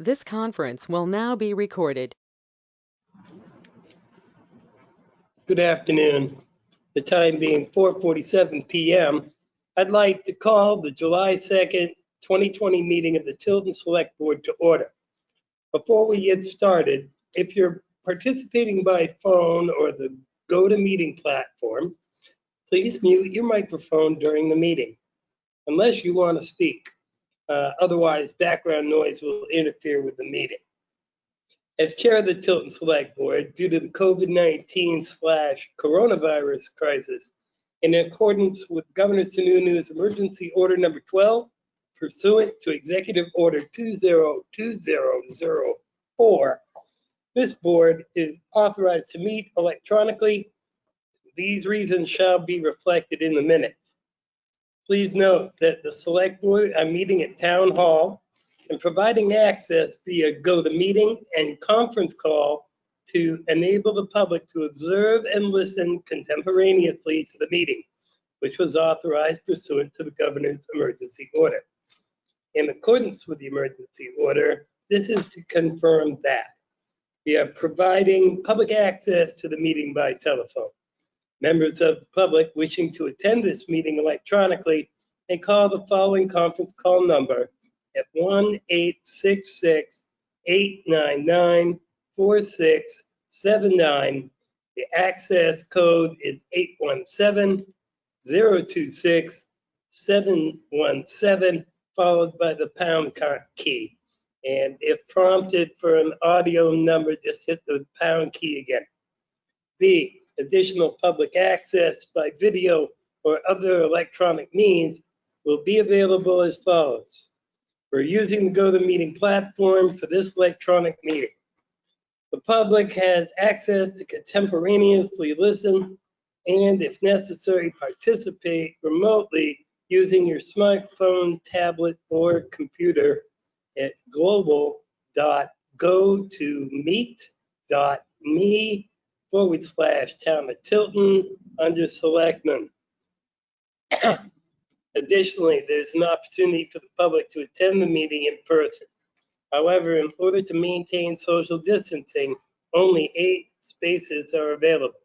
This conference will now be recorded. Good afternoon. The time being 4:47 p.m., I'd like to call the July 2nd, 2020 meeting of the Tilton Select Board to order. Before we get started, if you're participating by phone or the GoToMeeting platform, please mute your microphone during the meeting, unless you want to speak. Otherwise, background noise will interfere with the meeting. As chair of the Tilton Select Board, due to the COVID-19/coronavirus crisis, in accordance with Governor Sununu's Emergency Order Number 12, pursuant to Executive Order 202004, this board is authorized to meet electronically. These reasons shall be reflected in the minutes. Please note that the Select Board are meeting at Town Hall and providing access via GoToMeeting and conference call to enable the public to observe and listen contemporaneously to the meeting, which was authorized pursuant to the Governor's emergency order. In accordance with the emergency order, this is to confirm that we are providing public access to the meeting by telephone. Members of the public wishing to attend this meeting electronically may call the following conference call number at 1-866-899-4679. The access code is 817-026-717, followed by the pound key. And if prompted for an audio number, just hit the pound key again. B, additional public access by video or other electronic means will be available as follows. We're using the GoToMeeting platform for this electronic meeting. The public has access to contemporaneously listen and, if necessary, participate remotely using your smartphone, tablet, or computer at global.gotomeet.me/Town of Tilton under Selectmen. Additionally, there's an opportunity for the public to attend the meeting in person. However, in order to maintain social distancing, only 8 spaces are available.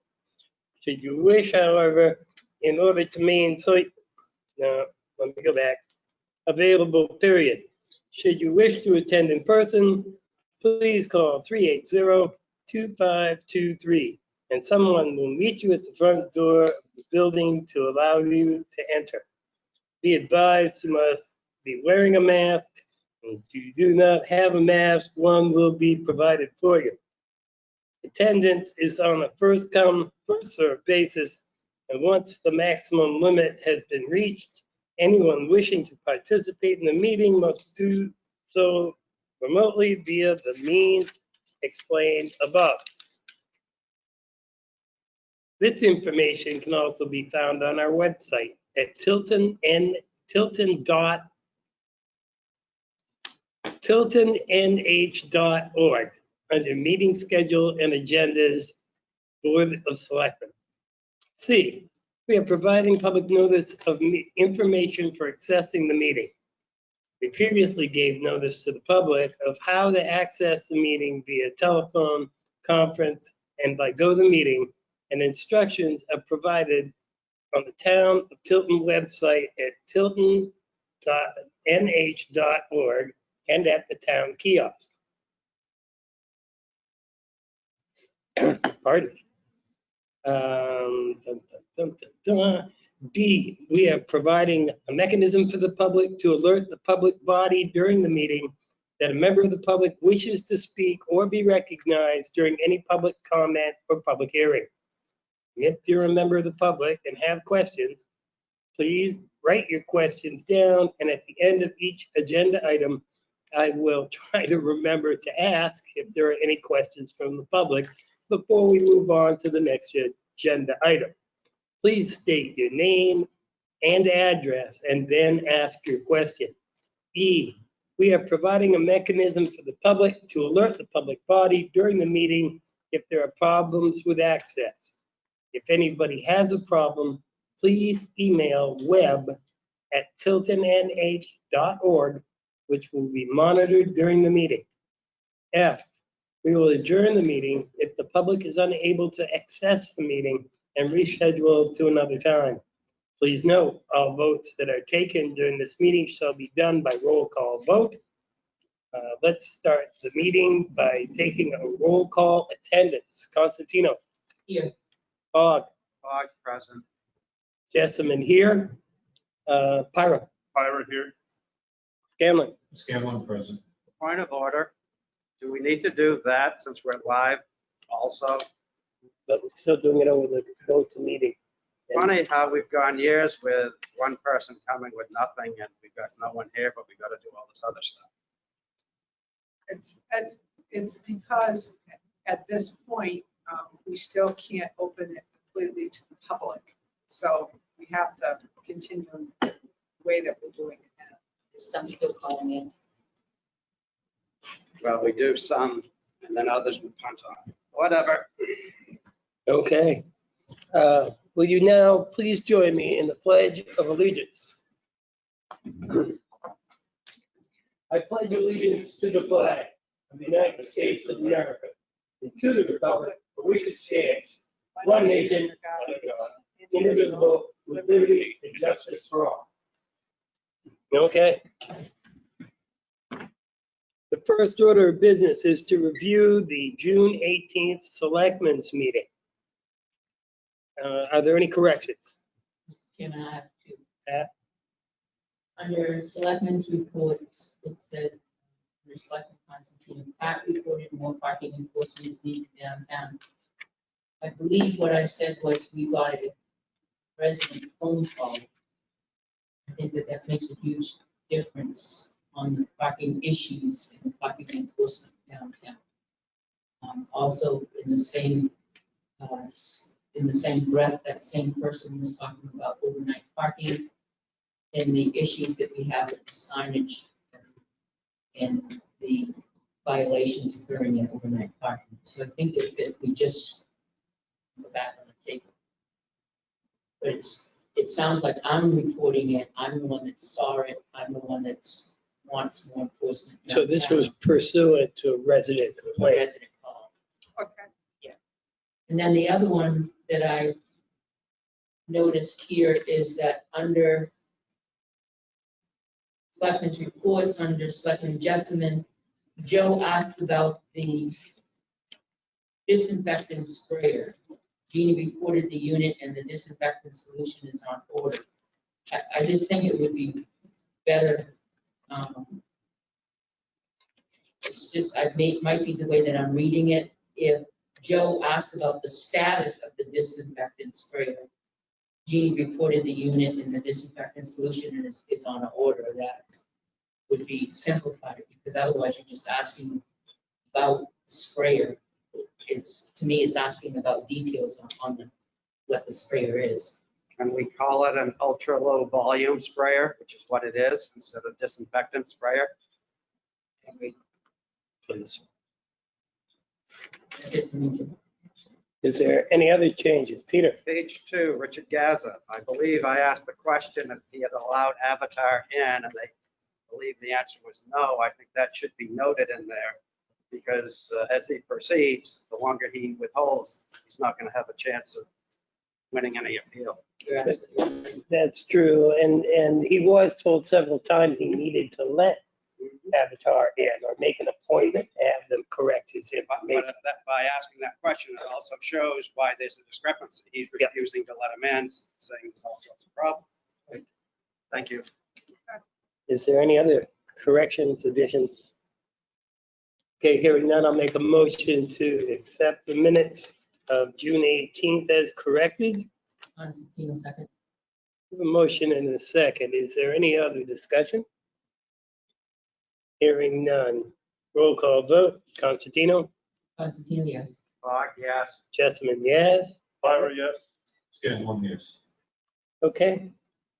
Should you wish, however, in order to maintain, available period. Should you wish to attend in person, please call 380-2523 and someone will meet you at the front door of the building to allow you to enter. Be advised you must be wearing a mask. If you do not have a mask, one will be provided for you. Attendance is on a first come, first served basis, and once the maximum limit has been reached, anyone wishing to participate in the meeting must do so remotely via the means explained above. This information can also be found on our website at tiltonnh.org under Meeting Schedule and Agendas, Board of Selectmen. C, we are providing public notice of information for accessing the meeting. We previously gave notice to the public of how to access the meeting via telephone, conference, and by GoToMeeting, and instructions are provided on the Town of Tilton website at tilton.nh.org and at the town kiosk. Pardon me. D, we are providing a mechanism for the public to alert the public body during the meeting that a member of the public wishes to speak or be recognized during any public comment or public hearing. If you're a member of the public and have questions, please write your questions down, and at the end of each agenda item, I will try to remember to ask if there are any questions from the public before we move on to the next agenda item. Please state your name and address and then ask your question. E, we are providing a mechanism for the public to alert the public body during the meeting if there are problems with access. If anybody has a problem, please email web@tiltonnh.org, which will be monitored during the meeting. F, we will adjourn the meeting if the public is unable to access the meeting and reschedule to another time. Please note, all votes that are taken during this meeting shall be done by roll call vote. Let's start the meeting by taking a roll call attendance. Constantino. Here. Fogg. Fogg, present. Jessamine here. Pyra. Pyra here. Scanlon. Scanlon present. Point of order. Do we need to do that since we're live also? But we're still doing it over the vote to meeting. Funny how we've gone years with one person coming with nothing and we've got no one here, but we got to do all this other stuff. It's because at this point, we still can't open it completely to the public. So we have to continue the way that we're doing it now. There's some still calling in. Well, we do some and then others we punt on. Whatever. Okay. Will you now please join me in the Pledge of Allegiance? I pledge allegiance to the flag of the United States of America and to the republic for which it stands, one nation, under God, indivisible, with liberty and justice for all. Okay. The first order of business is to review the June 18th Selectmen's meeting. Are there any corrections? Chairman, I have two. Yeah. Under Selectmen's reports, it said, under Selectman Constantino, Pat reported more parking enforcement is needed downtown. I believe what I said was we got a resident phone call. I think that makes a huge difference on the parking issues and parking enforcement downtown. Also, in the same breath, that same person was talking about overnight parking and the issues that we have with the signage and the violations occurring in overnight parking. So I think that if we just go back on the table. But it sounds like I'm reporting it. I'm the one that saw it. I'm the one that wants more enforcement. So this was pursuant to a resident complaint. Resident call. Okay. And then the other one that I noticed here is that under Selectmen's reports, under Selectman Jessamine, Joe asked about the disinfectant sprayer. Jeannie reported the unit and the disinfectant solution is on order. I just think it would be better. It's just, might be the way that I'm reading it. If Joe asked about the status of the disinfectant sprayer, Jeannie reported the unit and the disinfectant solution is on order. That would be simplified because otherwise you're just asking about the sprayer. To me, it's asking about details on what the sprayer is. Can we call it an ultra low volume sprayer, which is what it is, instead of disinfectant sprayer? I agree. Please. That's it for me, Jim. Is there any other changes? Peter? Page 2, Richard Gaza. I believe I asked the question if he had allowed Avatar in, and they believe the answer was no. I think that should be noted in there because as he proceeds, the longer he withholds, he's not going to have a chance of winning any appeal. You're absolutely right. That's true. And he was told several times he needed to let Avatar in or make an appointment to have them correct his But information. by asking that question, it also shows why there's a discrepancy. He's refusing to let him in, saying there's all sorts of problems. Thank you. Is there any other corrections, additions? Okay, hearing none, I'll make a motion to accept the minutes of June 18th as corrected. Constantino, second. A motion and a second. Is there any other discussion? Hearing none. Roll call vote. Constantino? Constantino, yes. Fogg, yes. Jessamine, yes. Pyra, yes. Scanlon, yes. Okay.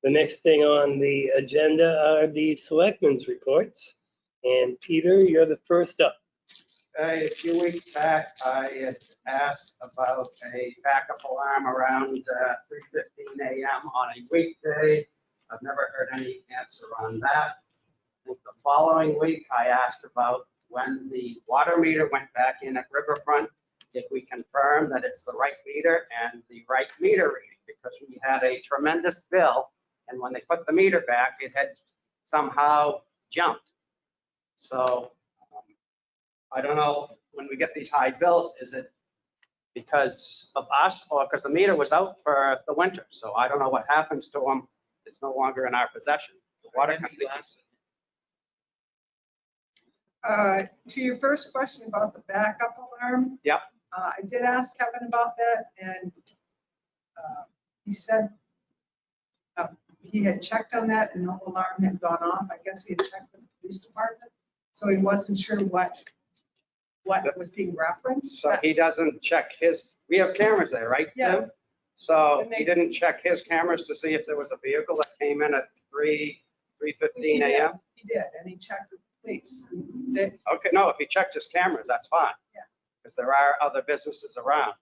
The next thing on the agenda are the selectmen's reports. And Peter, you're the first up. A few weeks back, I had asked about a backup alarm around 3:15 a.m. on a weekday. I've never heard any answer on that. I think the following week, I asked about when the water meter went back in at Riverfront, did we confirm that it's the right meter and the right meter reading? Because we had a tremendous bill, and when they put the meter back, it had somehow jumped. So I don't know, when we get these high bills, is it because of us or because the meter was out for the winter? So I don't know what happens to them. It's no longer in our possession. The water Remember company. you asked To your first question about the backup alarm. Yep. I did ask Kevin about that, and he said he had checked on that and no alarm had gone off. I guess he had checked with the police department, so he wasn't sure what was being referenced. So he doesn't check his, we have cameras there, right, Tim? Yes. So And they- he didn't check his cameras to see if there was a vehicle that came in at 3:15 He did. a.m.? He did, and he checked with the police. That, Okay, no, if he checked his cameras, that's fine. Yeah. Because there are other businesses around.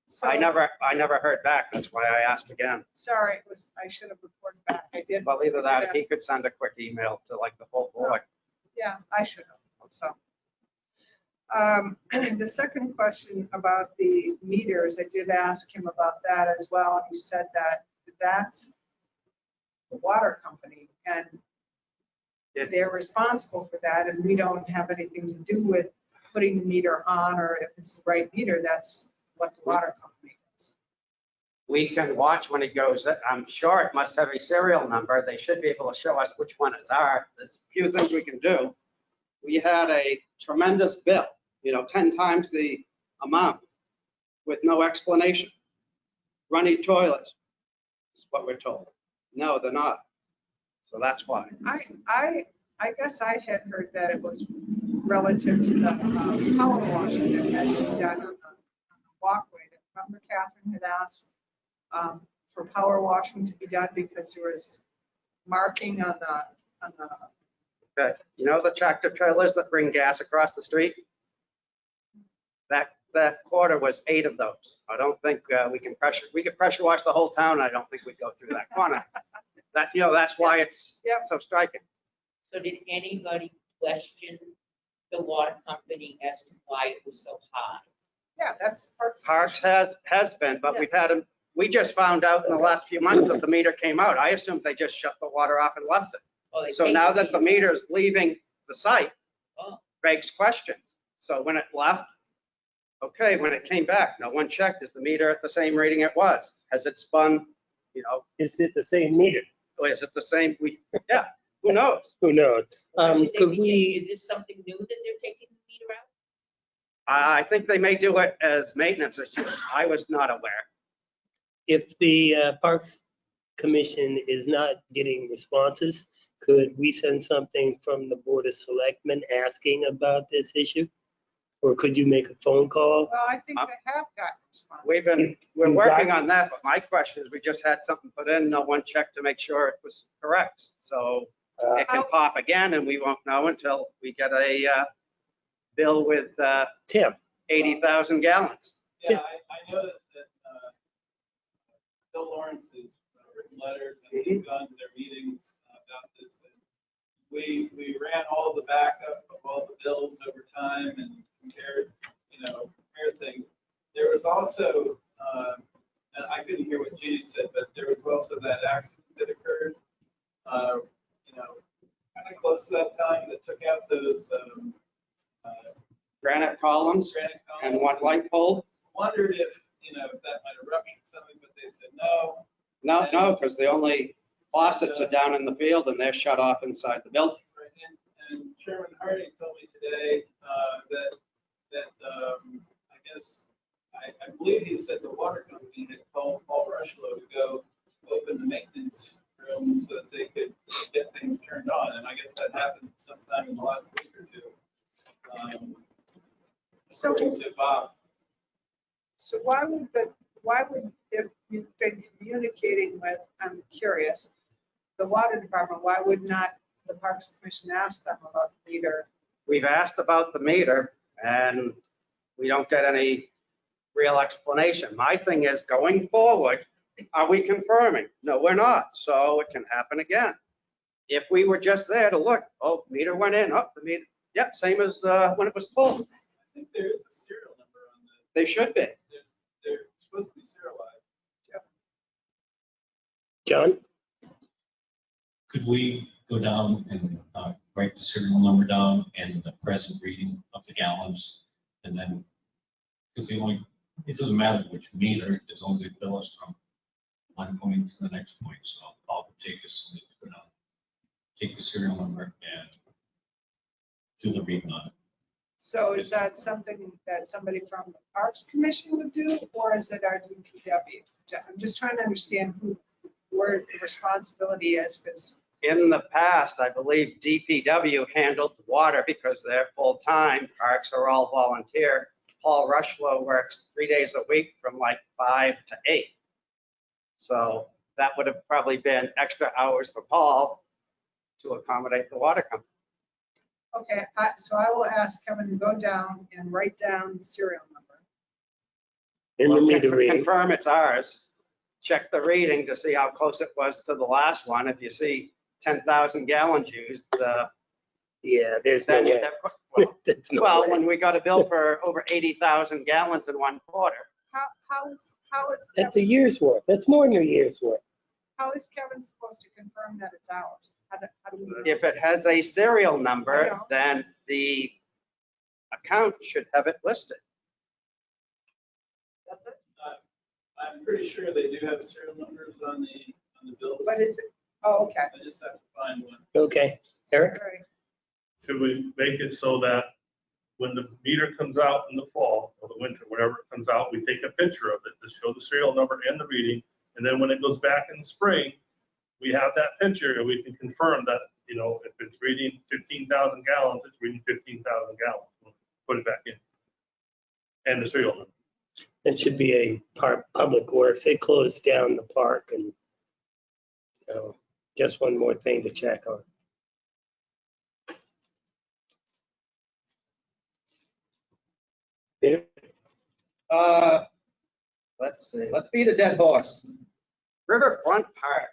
so, I never heard back. That's why I asked again. sorry, I should have reported back. I did. Well, either that, or he Yes. could send a quick email to like the whole board. Yeah, I should have, so. The second question about the meters, I did ask him about that as well. He said that that's the water company and It- they're responsible for that and we don't have anything to do with putting the meter on or if it's the right meter, that's what the water company does. We can watch when it goes, I'm sure it must have a serial number. They should be able to show us which one is ours. There's a few things we can do. We had a tremendous bill, 10 times the amount with no explanation. Running toilets is what we're told. No, they're not. So that's why. I guess I had heard that it was relative to the power washing that had been done on the walkway. Remember Catherine had asked for power washing to be done because there was marking on the, Okay, the tractor trailers that bring gas across the street? That quarter was 8 of those. I don't think we could pressure wash the whole town. I don't think we'd go through that corner. That's why it's Yep. so striking. So did anybody question the water company as to why it was so high? yeah, that's Parks. Parks has been, but Yeah. we just found out in the last few months that the meter came out. I assumed they just shut the water off and left it. Oh, they So take now that the meter- meter's leaving the site, Oh, begs questions. So when it left, okay, when it came back, no one checked, is the meter at the same reading it was? Has it spun, Is it the same meter? or is it the same? Yeah, who knows? Who knows? when did they Could begin- we, Is this something new that they're taking the meter out? I think they may do it as maintenance, it's just, I was not aware. if the Parks Commission is not getting responses, could we send something from the Board of Selectmen asking about this issue? Or could you make a phone call? Well, I think they have gotten response. We're working on that, but my question is, we just had something put in, no one checked to make sure it was correct. So it can pop again and we won't know until we get a bill with Tim, 80,000 gallons. Yeah, I know that Bill Lawrence has written letters and he's gone to their meetings about this. And we ran all the backup of all the bills over time and compared things. There was also, and I couldn't hear what Jeannie said, but there was also that accident that occurred, kind of close to that time that took out those Granite columns granite and columns. one light pole? Wondered if that might have ruptured something, but they said no. No, because the only faucets are down in the field and they're shut off inside the building. Right, and Chairman Harding told me today that I guess, I believe he said the water company had called Paul Rushlow to go open the maintenance room so that they could get things turned on. And I guess that happened sometime in the last week or two. According to Bob. So why would, if you've been communicating with, I'm curious, the water department, why would not the Parks Commission ask them about the meter? We've asked about the meter and we don't get any real explanation. My thing is, going forward, are we confirming? No, we're not. So it can happen again. If we were just there to look, oh, meter went in, oh, the meter, Yep, same as when it was pulled. I think there is a serial number on the, They should be. they're supposed to be serialized. John? Could we go down and write the serial number down and the present reading of the gallons? And then, because it doesn't matter which meter, as long as they bill us from one point to the next point. So I'll take this, go down, take the serial number and do the reading on it. So is that something that somebody from the Parks Commission would do, or is it our DPW? I'm just trying to understand where the responsibility is, because In the past, I believe DPW handled the water because they're full-time. Parks are all volunteer. Paul Rushlow works 3 days a week from like 5 to 8. So that would have probably been extra hours for Paul to accommodate the water company. okay, so I will ask Kevin to go down and write down the serial number. In the Well, meter reading. confirm it's ours. Check the reading to see how close it was to the last one. If you see 10,000 gallons used, Yeah, there's no then way. That's no well, way. when we got a bill for over 80,000 gallons in 1 quarter, How is That's a Kevin, year's worth. That's more than a year's worth. how is Kevin supposed to confirm that it's ours? How do we know? if it has a serial I number, know. then the account should have it listed. That's it? I'm pretty sure they do have serial numbers on the bills. What is it? Oh, okay. I just have to find one. Okay, Eric? All right. Should we make it so that when the meter comes out in the fall or the winter, whenever it comes out, we take a picture of it to show the serial number and the reading. And then when it goes back in the spring, we have that picture and we can confirm that, you know, if it's reading 15,000 gallons, it's reading 15,000 gallons. Put it back in. And the serial number. That should be a public works. They closed down the park, and so just one more thing to check on. Peter? Let's see, let's beat a dead horse. Riverfront Park,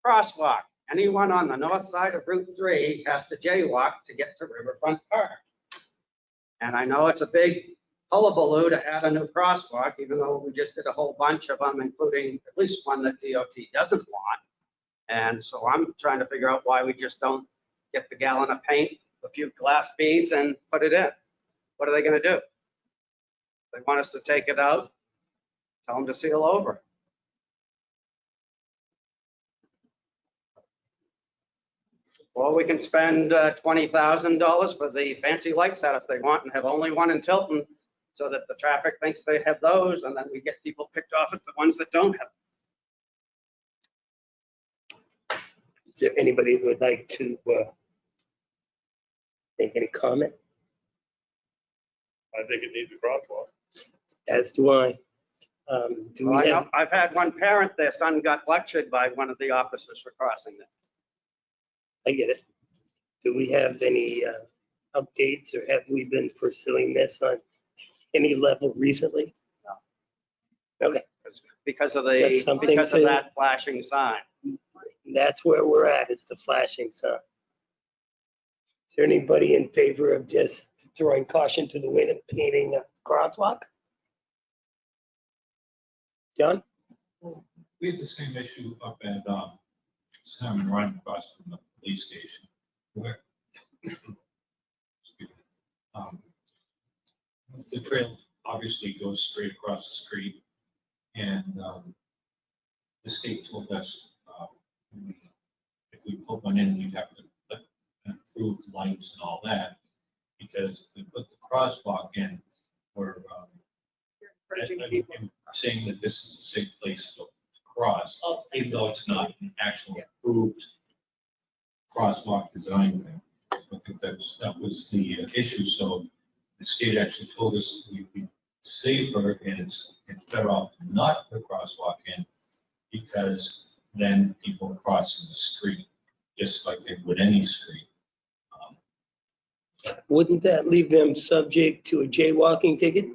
crosswalk. Anyone on the north side of Route 3 has to jaywalk to get to Riverfront Park. And I know it's a big hullabaloo to add a new crosswalk, even though we just did a whole bunch of them, including at least one that DOT doesn't want. And so I'm trying to figure out why we just don't get the gallon of paint, a few glass beads and put it in. What are they gonna do? They want us to take it out, tell them to seal over. Or we can spend $20,000 for the fancy lights out if they want and have only one in Tilton so that the traffic thinks they have those and then we get people picked off at the ones that don't have. Is there anybody who would like to make any comment? I think it needs a crosswalk. As do I. Do Well, I we know, have, I've had one parent, their son got lectured by one of the officers for crossing it. I get it. Do we have any updates, or have we been pursuing this on any level recently? No. Okay, Because of Just something because of to- that flashing sign. that's where we're at, is the flashing sign. Is there anybody in favor of just throwing caution to the wind and painting a crosswalk? John? We had the same issue up at Salmon Run across from the police station where excuse me, the trail obviously goes straight across the street, and the state told us if we put one in, we'd have to improve lights and all that, because if we put the crosswalk in, we're Encouraging people. saying that this is a safe place to cross, Oh, even though it's not an actual approved crosswalk design thing. I think that was the issue. So the state actually told us we'd be safer and it's better off to not put a crosswalk in, because then people are crossing the street just like they would any street. Wouldn't that leave them subject to a jaywalking ticket?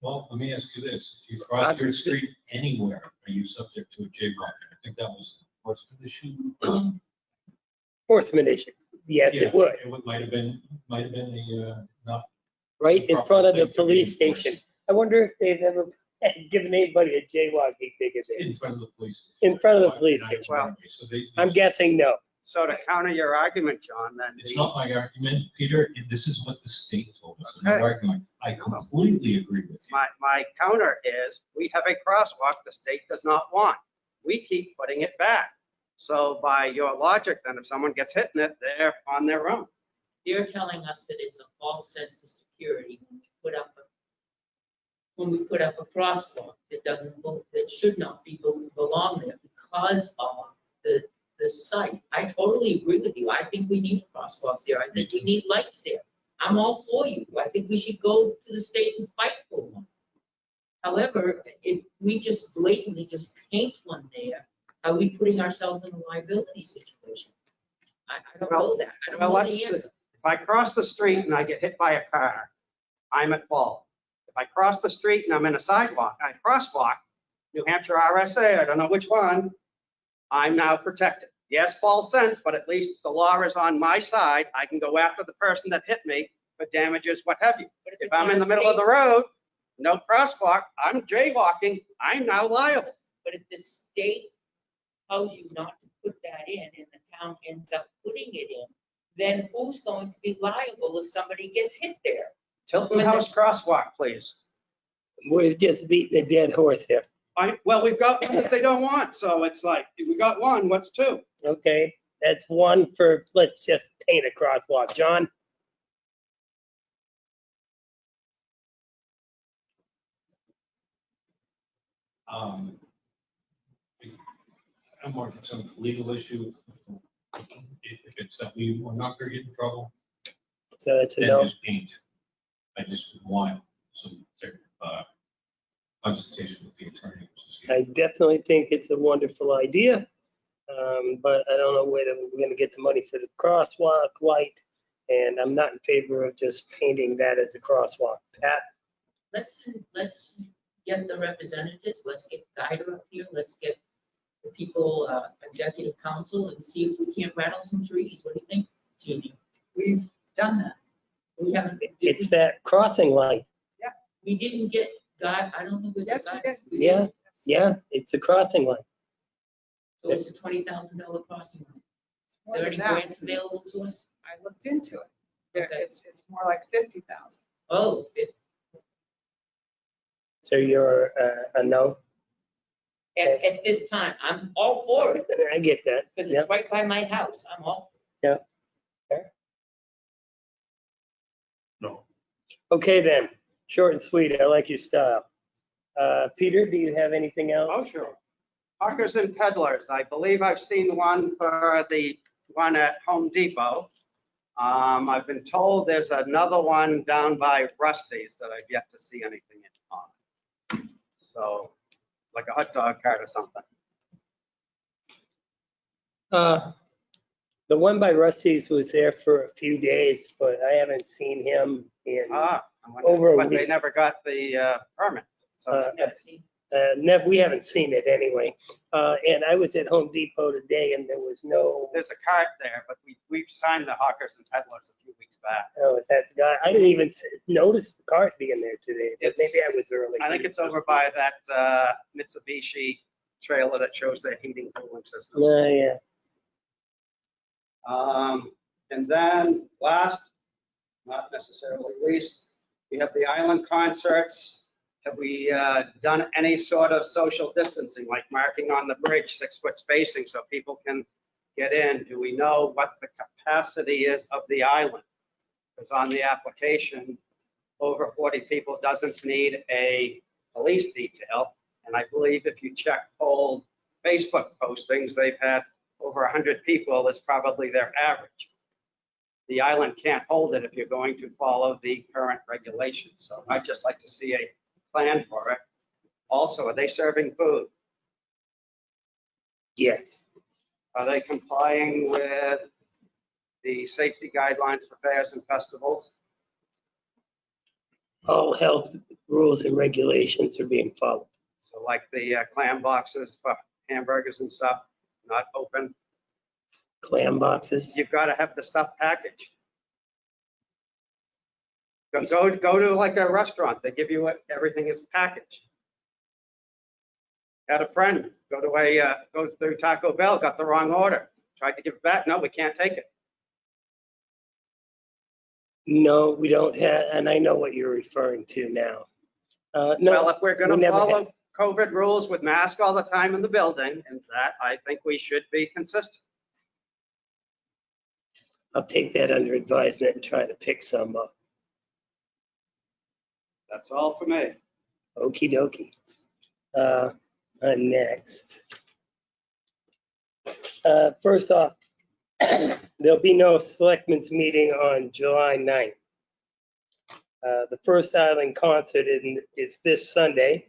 Well, let me ask you this. If you cross your street anywhere, are you subject to a jaywalking? I think that was an enforcement issue. Enforcement issue. Yes, Yeah, it would. Might have been a, not, Right in front of the Proper thing to police be enforced. station. I wonder if they've ever given anybody a jaywalking ticket there. in front of the police station. In front of the So police I- station. Well, So they. I'm guessing no. So to counter your argument, John, then It's not my argument, Peter. This is what the state told us. No Okay. argument. I completely agree with you. my counter is, we have a crosswalk the state does not want. We keep putting it back. So by your logic, then if someone gets hit in it, they're on their own. They're telling us that it's a false sense of security when we put up a crosswalk that that should not belong there because of the site. I totally agree with you. I think we need a crosswalk there. I think we need lights there. I'm all for you. I think we should go to the state and fight for one. However, if we just blatantly just paint one there, are we putting ourselves in a liability situation? I don't know that. I don't Well, know let's the see. answer. If I cross the street and I get hit by a car, I'm at fault. If I cross the street and I'm in a crosswalk, New Hampshire RSA, I don't know which one, I'm now protected. Yes, false sense, but at least the law is on my side. I can go after the person that hit me for damages, what have you. But If it's I'm on in a the middle of state- the road, no crosswalk, I'm jaywalking, I'm now liable. But if the state tells you not to put that in and the town ends up putting it in, then who's going to be liable if somebody gets hit there? Tilton House crosswalk, please. We've just beaten a dead horse here. Well, we've got one that they don't want, so it's like, we got one, what's two? Okay, that's one for, let's just paint a crosswalk. John? Um, I'm more concerned with the legal issue. If it's that we are not going to get in trouble, So that's a then no. just paint it. I just want some consultation with the attorney. to see. I definitely think it's a wonderful idea. But I don't know whether we're gonna get the money for the crosswalk light. And I'm not in favor of just painting that as a crosswalk. Pat? Let's get the representatives, let's get Guider up here, let's get the people, executive council, and see if we can't rattle some trees. What do you think, Jimmy? We've done that. We haven't, It's that crossing light. we didn't get Guy, I don't think we got Yes, we Guy. did. Yeah. Yeah, it's a crossing light. So it's a $20,000 crossing. It's more Are there than any that. grants available to us? I looked into it. Okay. It's more like 50,000. Oh, So you're a no? at this time, I'm all for it, I get that. because Yeah. it's right by my house, I'm all for it. No. Okay then, short and sweet. I like your style. Peter, do you have anything else? Oh, sure. Hawkers and peddlers, I believe I've seen one for the one at Home Depot. I've been told there's another one down by Rusty's that I've yet to see anything on. So, like a hot dog cart or something. The one by Rusty's was there for a few days, but I haven't seen him in, I wonder, Over a but they week. never got the permit. So, Yeah, see, we haven't seen it anyway. And I was at Home Depot today and there was no, there's a cart there, but we've signed the hawkers and peddlers a few weeks back. oh, is that the guy? I didn't even notice the cart being there today, but maybe I was early. I think it's over by that Mitsubishi trailer that shows their heating cooling system. Yeah. And then last, not necessarily least, we have the island concerts. Have we done any sort of social distancing, like marking on the bridge, 6-foot spacing so people can get in? Do we know what the capacity is of the island? Because on the application, over 40 people doesn't need a police detail. And I believe if you check old Facebook postings, they've had over 100 people. That's probably their average. The island can't hold it if you're going to follow the current regulations. So I'd just like to see a plan for it. Also, are they serving food? Yes. Are they complying with the safety guidelines for fairs and festivals? All health rules and regulations are being followed. So like the clam boxes for hamburgers and stuff, not open. Clam boxes. You've got to have the stuff packaged. Go to like a restaurant, they give you everything is packaged. Had a friend go through Taco Bell, got the wrong order, tried to give it back, no, we can't take it. No, we don't have, and I know what you're referring to now. Well, No, if we're we gonna never follow COVID rules with masks all the time in the building, and that, I think we should be consistent. I'll take that under advisement and try to pick some up. That's all for me. Okey dokey. I'm next. First off, there'll be no selectmen's meeting on July 9th. The first Island concert is this Sunday.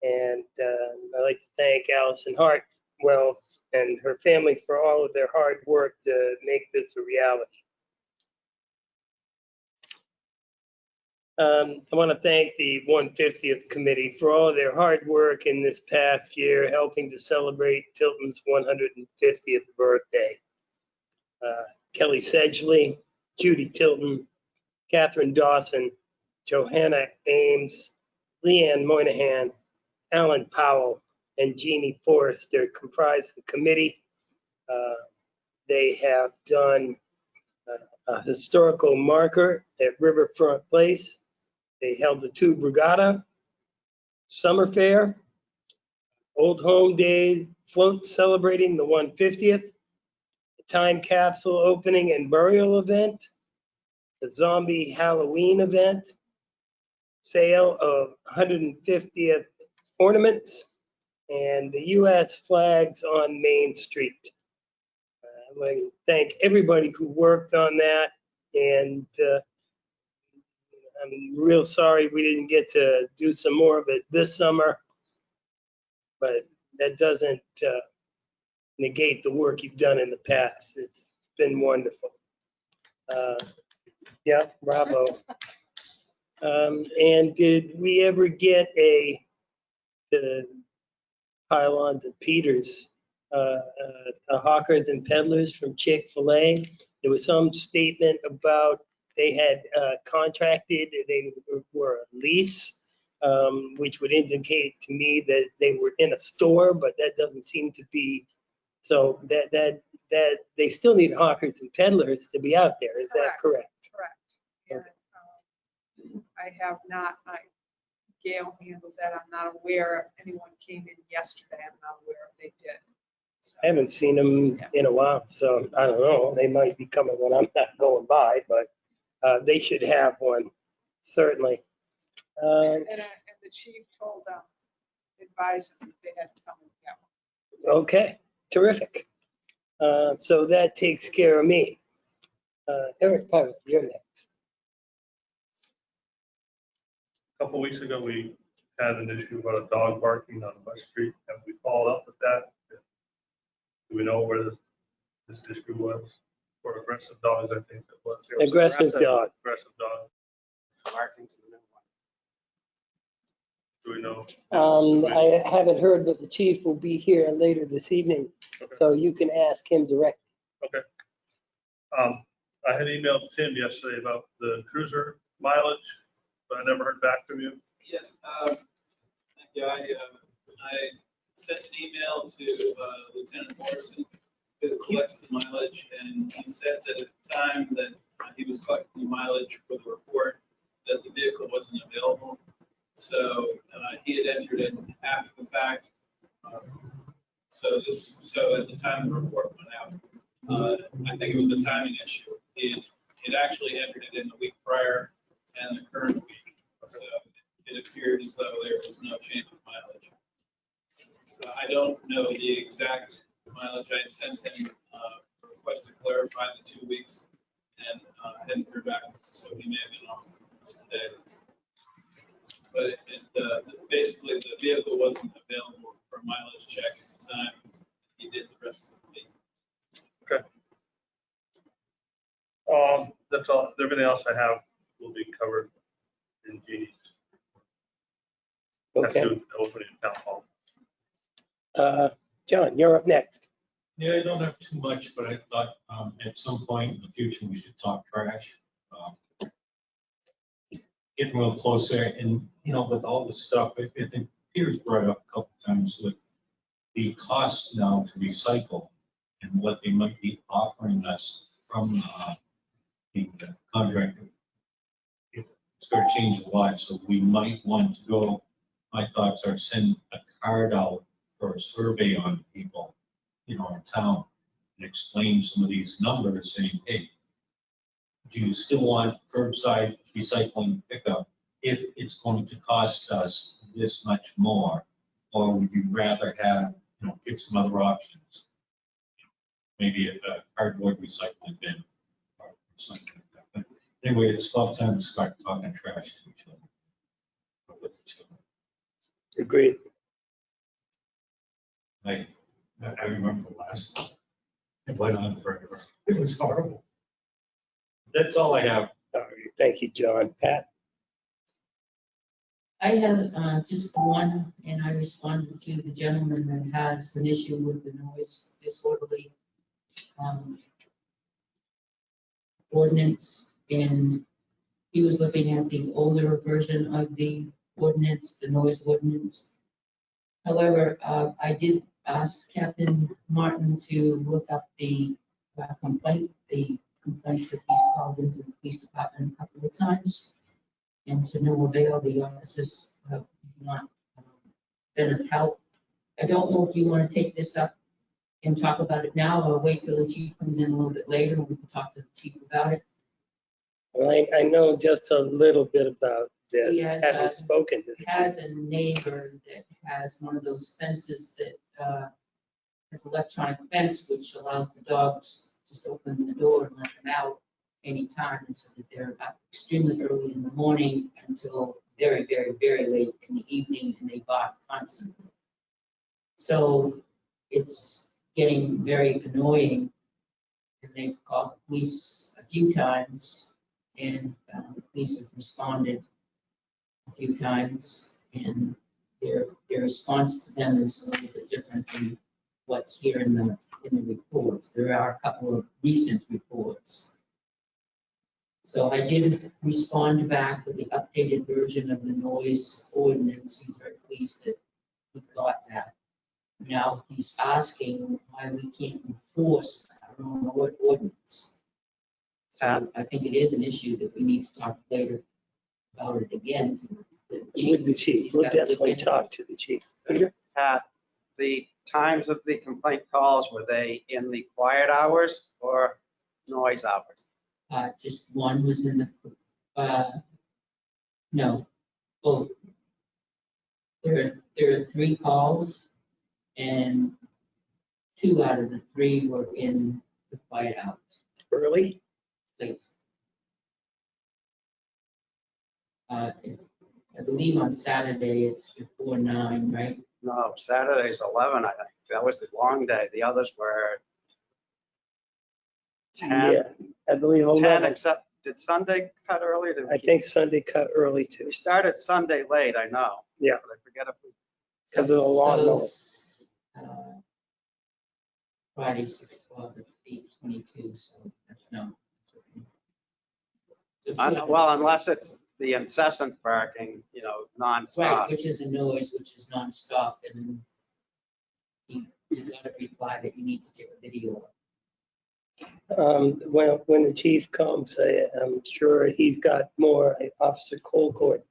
And I'd like to thank Allison Hartwell and her family for all of their hard work to make this a reality. I want to thank the 150th Committee for all of their hard work in this past year, helping to celebrate Tilton's 150th birthday. Kelly Sedgley, Judy Tilton, Catherine Dawson, Johanna Ames, Leanne Moynihan, Alan Powell, and Jeannie Forrester comprise the committee. They have done a historical marker at Riverfront Place. They held the Tube Regatta, Summer Fair, Old Home Days float celebrating the 150th, the time capsule opening and burial event, the zombie Halloween event, sale of 150th ornaments, and the U.S. flags on Main Street. I'd like to thank everybody who worked on that, and I'm real sorry we didn't get to do some more of it this summer, but that doesn't negate the work you've done in the past. It's been wonderful. Yeah, bravo. And did we ever get to pile on to Peter's, hawkers and peddlers from Chick-fil-A? There was some statement about they had contracted, they were a lease, which would indicate to me that they were in a store, but that doesn't seem to be. So that they still need hawkers and peddlers to be out there. Is that correct? Correct. And I have not, Gail handles that. I'm not aware if anyone came in yesterday. I'm not aware if they did. So, I haven't seen them in a while, so I don't know. They might be coming when I'm not going by, but they should have one, certainly. And the chief told them, advised them that they had to come and get one. Okay, terrific. So that takes care of me. Eric Pirate, you're next. A couple weeks ago, we had an issue about a dog barking on West Street. Have we followed up with that? Do we know where this issue was? For aggressive dogs, I think it was. Aggressive dog. Aggressive dogs. Marking's the new one. Do we know? I haven't heard, but the chief will be here later this evening, Okay. so you can ask him directly. Okay. I had emailed Tim yesterday about the cruiser mileage, but I never heard back from you. Yes, thank you. I sent an email to Lieutenant Morrison, who collects the mileage, and he said that at the time that he was collecting the mileage for the report, that the vehicle wasn't available. So he had entered it after the fact. So at the time the report went out, I think it was a timing issue. He had actually entered it in the week prior and the current week. So it appeared as though there was no change in mileage. So I don't know the exact mileage. I had sent him a request to clarify the 2 weeks and hadn't heard back. So he may have been off today. But basically the vehicle wasn't available for a mileage check at the time. He did the rest of the week. Okay. That's all. Everything else I have will be covered in Jeannie's. That's Okay. the opening town hall. John, you're up next. Yeah, I don't have too much, but I thought at some point in the future, we should talk trash. Getting real close there, and, you know, with all the stuff, I think Peter's brought it up a couple times with the cost now to recycle and what they might be offering us from the contractor. It's going to change a lot, so we might want to go, my thoughts are send a card out for a survey on people, you know, in town, and explain some of these numbers, saying, hey, do you still want curbside recycling pickup if it's going to cost us this much more? Or would you rather have, you know, give some other options? Maybe a cardboard recycling bin or something like that. But anyway, it's about time to start talking trash to each other. Or with each other. Agreed. I remember the last one. It went on forever. It was horrible. That's all I have. All right, thank you, John. Pat? I have just one, and I responded to the gentleman that has an issue with the noise disorderly ordinance, and he was looking at the older version of the ordinance, the noise ordinance. However, I did ask Captain Martin to look up the complaints that he's called into the police department a couple of times, and to no avail. The officers have not been of help. I don't know if you want to take this up and talk about it now, or wait till the chief comes in a little bit later and we can talk to the chief about it. Well, I know just a little bit about this, He has, having spoken to the Has chief. a neighbor that has one of those fences that has electronic fence, which allows the dogs just open the door and let them out anytime, and so that they're up extremely early in the morning until very, very, very late in the evening, and they bark constantly. So it's getting very annoying, and they've called the police a few times, and the police have responded a few times, and their response to them is a little bit different than what's here in the reports. There are a couple of recent reports. So I did respond back with the updated version of the noise ordinance. He's very pleased that we got that. Now he's asking why we can't enforce our own ordinance. So I think it is an issue that we need to talk later about it again to the chief. With the chief, He's we'll got to definitely look into talk to the chief. Peter? Pat, the times of the complaint calls, were they in the quiet hours or noise hours? Just one was in the, no, both. There are 3 calls, and 2 out of the 3 were in the quiet hours. Early? Late. I believe on Saturday it's before 9, right? No, Saturday's 11, I think. That was the long day. The others were 10. Yeah, I believe 10, 11. except, did Sunday cut early? I think Sunday cut early too, We started Sunday late, I know. Yeah. But I forget if we, because of the lawnmower. Friday, 6/12, it's 8/22, so that's no. So well, unless it's the incessant barking, Right, nonstop. which is a noise, which is nonstop, and you got to reply that you need to take a video. When the chief comes, I'm sure he's got more. Officer Colcourt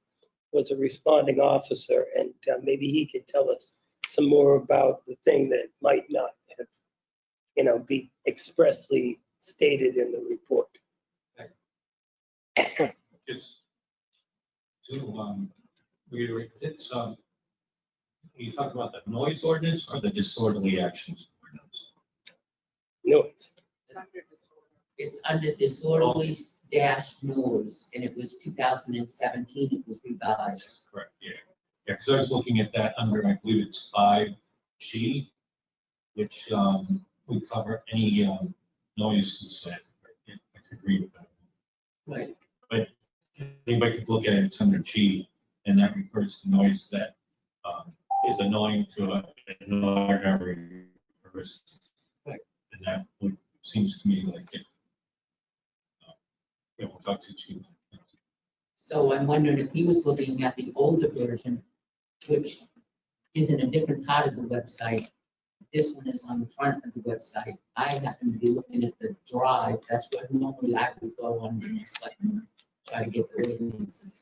was a responding officer, and maybe he could tell us some more about the thing that might not have, be expressly stated in the report. Just to reiterate, it's, you talk about the noise ordinance or the disorderly actions ordinance? No, It's under disorder. It's under disorderly dash noise, and it was 2017, it was revised. That's correct, yeah. Yeah, because I was looking at that under, I believe it's 5G, which would cover any noises that I could read about. Right. But anybody could look at it, it's under G, and that refers to noise that is annoying to an ordinary person. Right. And that would, seems to me like if, we'll talk to Chief. So I'm wondering if he was looking at the older version, which is in a different part of the website. This one is on the front of the website. I happen to be looking at the drive. That's where normally I would go on the Selectmen, try to get the ordinances.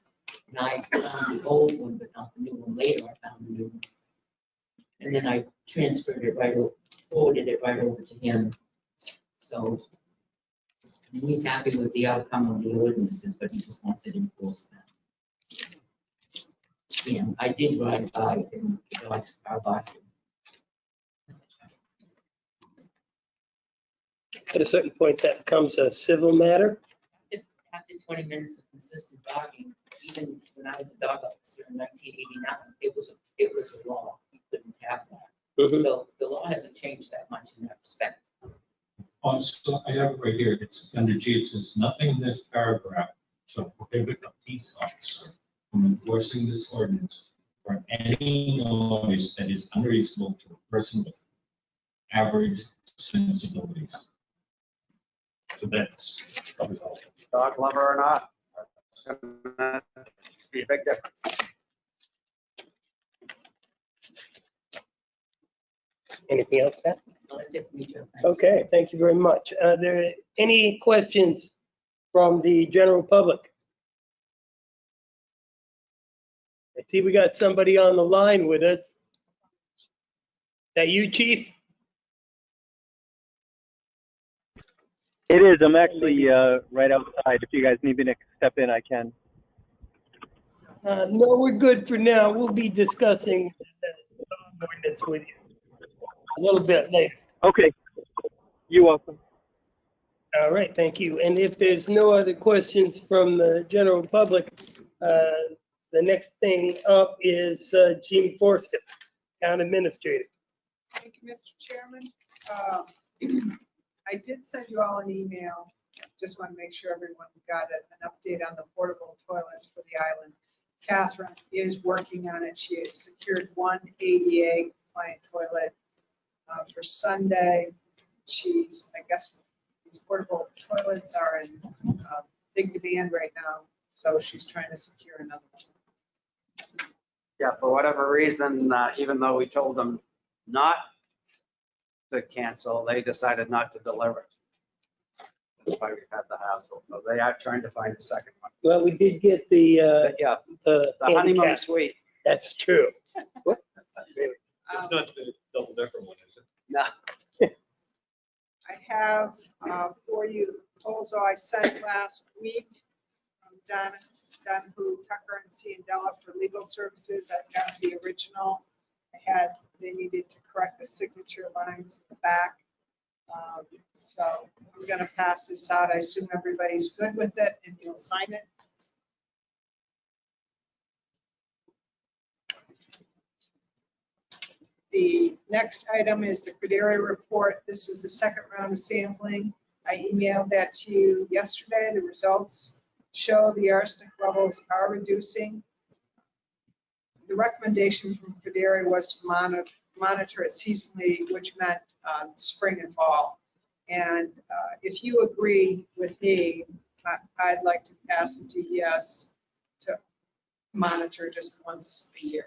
And I found the old one, but not the new one. Later, I found the new one. And then I transferred it right, forwarded it right over to him. So I mean, he's happy with the outcome of the ordinances, but he just wants it enforced now. And I did ride by and the dogs are barking. At a certain point, that becomes a civil matter. After 20 minutes of consistent barking, even when I was a dog officer in 1989, it was a law. You couldn't have that. Mhm. So the law hasn't changed that much in that respect. So I have it right here, it's under G, it says, nothing in this paragraph shall prohibit a peace officer from enforcing this ordinance or any noise that is unreasonable to a person with average sensibilities. So that's covers all. Dog lover or not, that's gonna be a big difference. Anything else, Pat? So that's it for me, Joe. Thanks. Okay, thank you very much. Are there any questions from the general public? I see we got somebody on the line with us. Is that you, Chief? It is. I'm actually right outside. If you guys need me to step in, I can. No, we're good for now. We'll be discussing the ordinance with you a little bit later. Okay. You're welcome. All right, thank you. And if there's no other questions from the general public, the next thing up is Gene Forster, Town Administrator. Thank you, Mr. Chairman. I did send you all an email. Just want to make sure everyone got it, an update on the portable toilets for the island. Catherine is working on it. She has secured one ADA compliant toilet for Sunday. She's, I guess, these portable toilets are in big demand right now, so she's trying to secure another one. Yeah, for whatever reason, even though we told them not to cancel, they decided not to deliver. That's why we've had the hassle. So they are trying to find a second one. Well, we did get the Yeah, the the honeymoon handicap. suite. That's true. What? It's not the double decker one, is it? No, I have for you the proposal I sent last week from Don Tucker and C and Della for legal services. I've got the original. They needed to correct the signature lines at the back. So I'm going to pass this out. I assume everybody's good with it and you'll sign it. The next item is the Credere report. This is the second round of sampling. I emailed that to you yesterday. The results show the arsenic levels are reducing. The recommendation from Credere was to monitor it seasonally, which meant spring and fall. And if you agree with me, I'd like to ask the DES to monitor just once a year.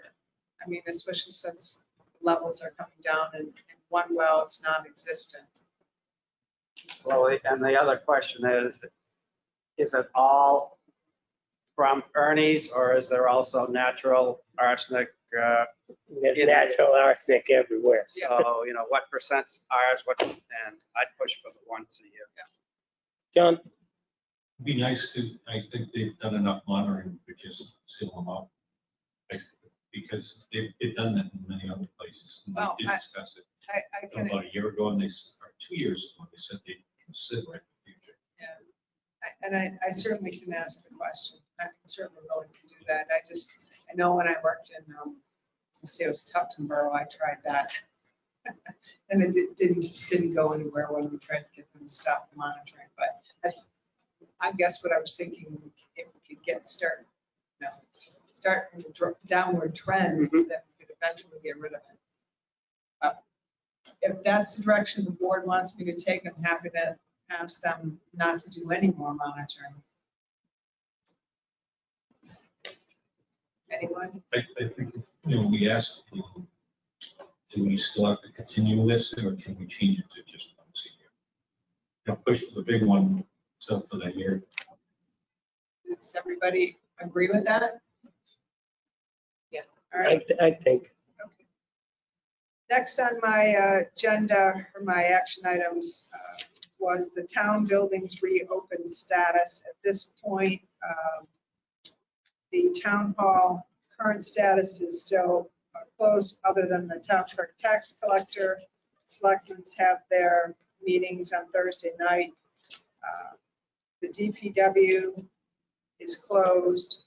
I mean, especially since levels are coming down and one well is non-existent. well, and the other question is it all from Ernie's or is there also natural arsenic? There's natural arsenic everywhere. So, what percent's ours, and I'd push for the once a year. John? It'd be nice to, I think they've done enough monitoring to just seal them up. Because they've done that in many other places. And Well, they did discuss it I can, about a year ago, and or 2 years ago, they said they'd consider it in the future. and I certainly can ask the question. I'm certainly willing to do that. I know when I worked in, let's say it was Tilton Borough, I tried that. And it didn't go anywhere when we tried to get them to stop the monitoring. But I guess what I was thinking, if we could start from the downward trend, that we could eventually get rid of it. If that's the direction the board wants me to take, I'm happy to ask them not to do any more monitoring. Anyone? I think, we asked, do we still have to continue this, or can we change it to just once a year? Push for the big one, so for that year. Does everybody agree with that? Yeah, all right. I think. Okay. Next on my agenda, or my action items, was the town buildings reopen status. At this point, the town hall current status is still closed, other than the town clerk tax collector. Selectmen have their meetings on Thursday night. The DPW is closed.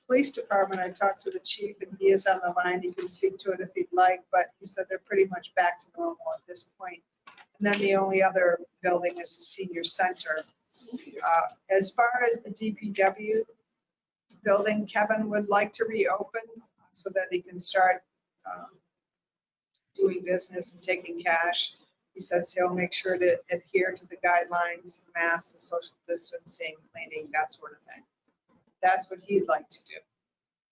Police department, I talked to the chief and he is on the line. He can speak to it if he'd like, but he said they're pretty much back to normal at this point. And then the only other building is the senior center. As far as the DPW building, Kevin would like to reopen so that he can start doing business and taking cash. He says he'll make sure to adhere to the guidelines, the masks, the social distancing, cleaning, that sort of thing. That's what he'd like to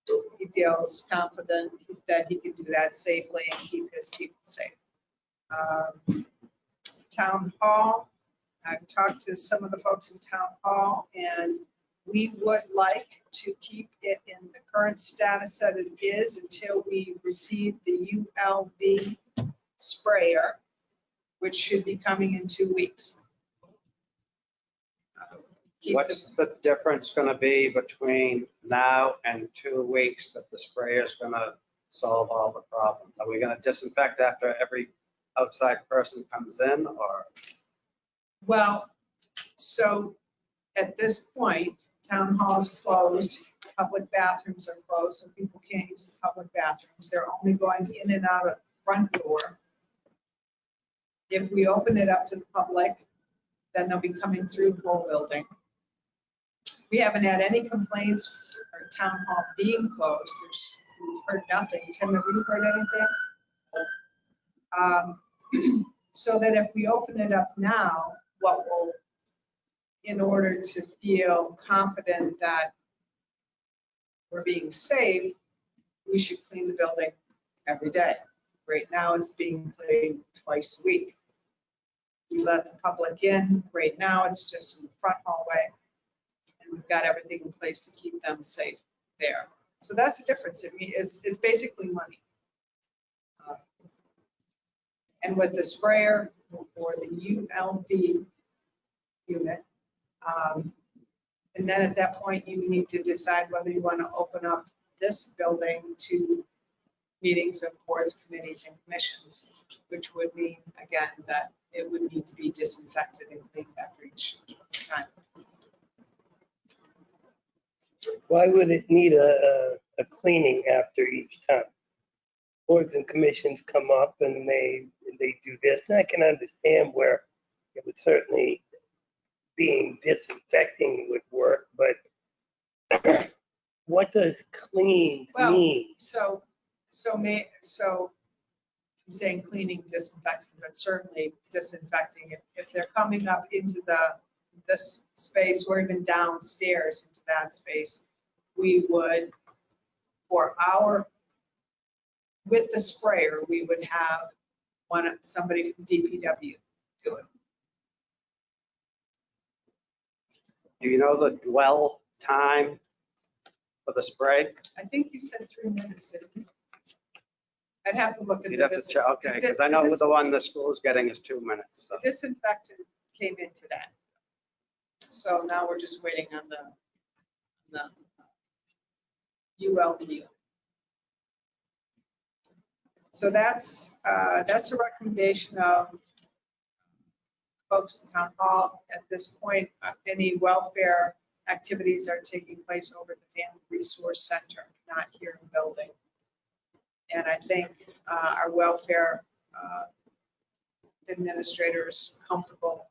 do. He feels confident that he can do that safely and keep his people safe. Town hall, I've talked to some of the folks in town hall, and we would like to keep it in the current status that it is until we receive the ULV sprayer, which should be coming in 2 weeks. What's the difference going to be between now and 2 weeks that the sprayer is going to solve all the problems? Are we going to disinfect after every outside person comes in, or? Well, so at this point, town hall is closed, public bathrooms are closed, so people can't use the public bathrooms. They're only going in and out of the front door. If we open it up to the public, then they'll be coming through the whole building. We haven't had any complaints for town hall being closed. We've heard nothing. Tim, have you heard anything? So that if we open it up now, in order to feel confident that we're being safe, we should clean the building every day. Right now, it's being cleaned twice a week. We let the public in. Right now, it's just in the front hallway. And we've got everything in place to keep them safe there. So that's the difference. It's basically money. And with the sprayer or the ULV unit, and then at that point, you need to decide whether you want to open up this building to meetings of boards, committees, and commissions, which would mean, again, that it would need to be disinfected and cleaned after each time. Why would it need a cleaning after each time? Boards and commissions come up and they do this, and I can understand where it would certainly being disinfecting would work, but what does clean mean? So I'm saying cleaning, disinfecting, but certainly disinfecting. If they're coming up into this space or even downstairs into that space, we would, with the sprayer, we would have somebody from DPW do it. Do you know the dwell time for the spray? I think he said 3 minutes, didn't he? I'd have to look at You'd the have to check, okay, because I know the one the school's getting is 2 minutes. So. disinfectant came into that. So now we're just waiting on the ULV. So that's a recommendation of folks in town hall. At this point, any welfare activities are taking place over at the Family Resource Center, not here in the building. And I think our welfare administrators comfortable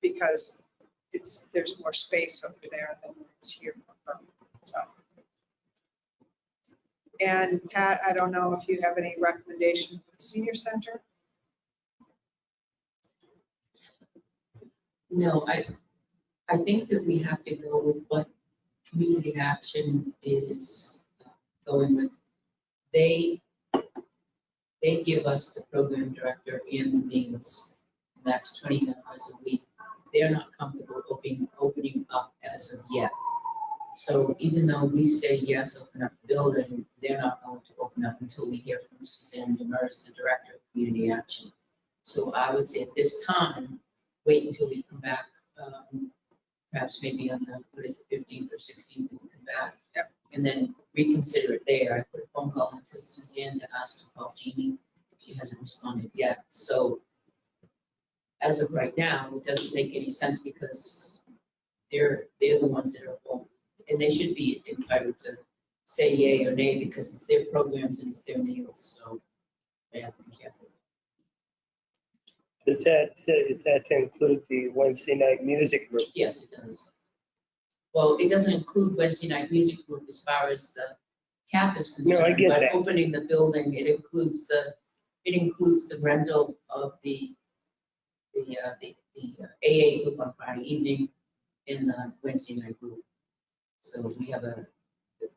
because there's more space over there than it's here. So. And Pat, I don't know if you have any recommendation for the senior center? No, I think that we have to go with what community action is going with. They give us the program director and the meals, and that's 20 hours a week. They're not comfortable opening up as of yet. So even though we say yes, open up the building, they're not going to open up until we hear from Suzanne Demers, the director of community action. So I would say at this time, wait until we come back, perhaps maybe on the, 15th or 16th, we come back. Yep. And then reconsider it there. I put a phone call into Suzanne to ask to call Jeannie. She hasn't responded yet. So as of right now, it doesn't make any sense because they're the ones that are home. And they should be entitled to say yay or nay because it's their programs and it's their meals. So they have to be careful. Is that to include the Wednesday night music group? Yes, it does. Well, it doesn't include Wednesday night music group as far as the cap is concerned. No, I get But that. opening the building, it includes the rental of the AA group on Friday evening and the Wednesday night group. So we have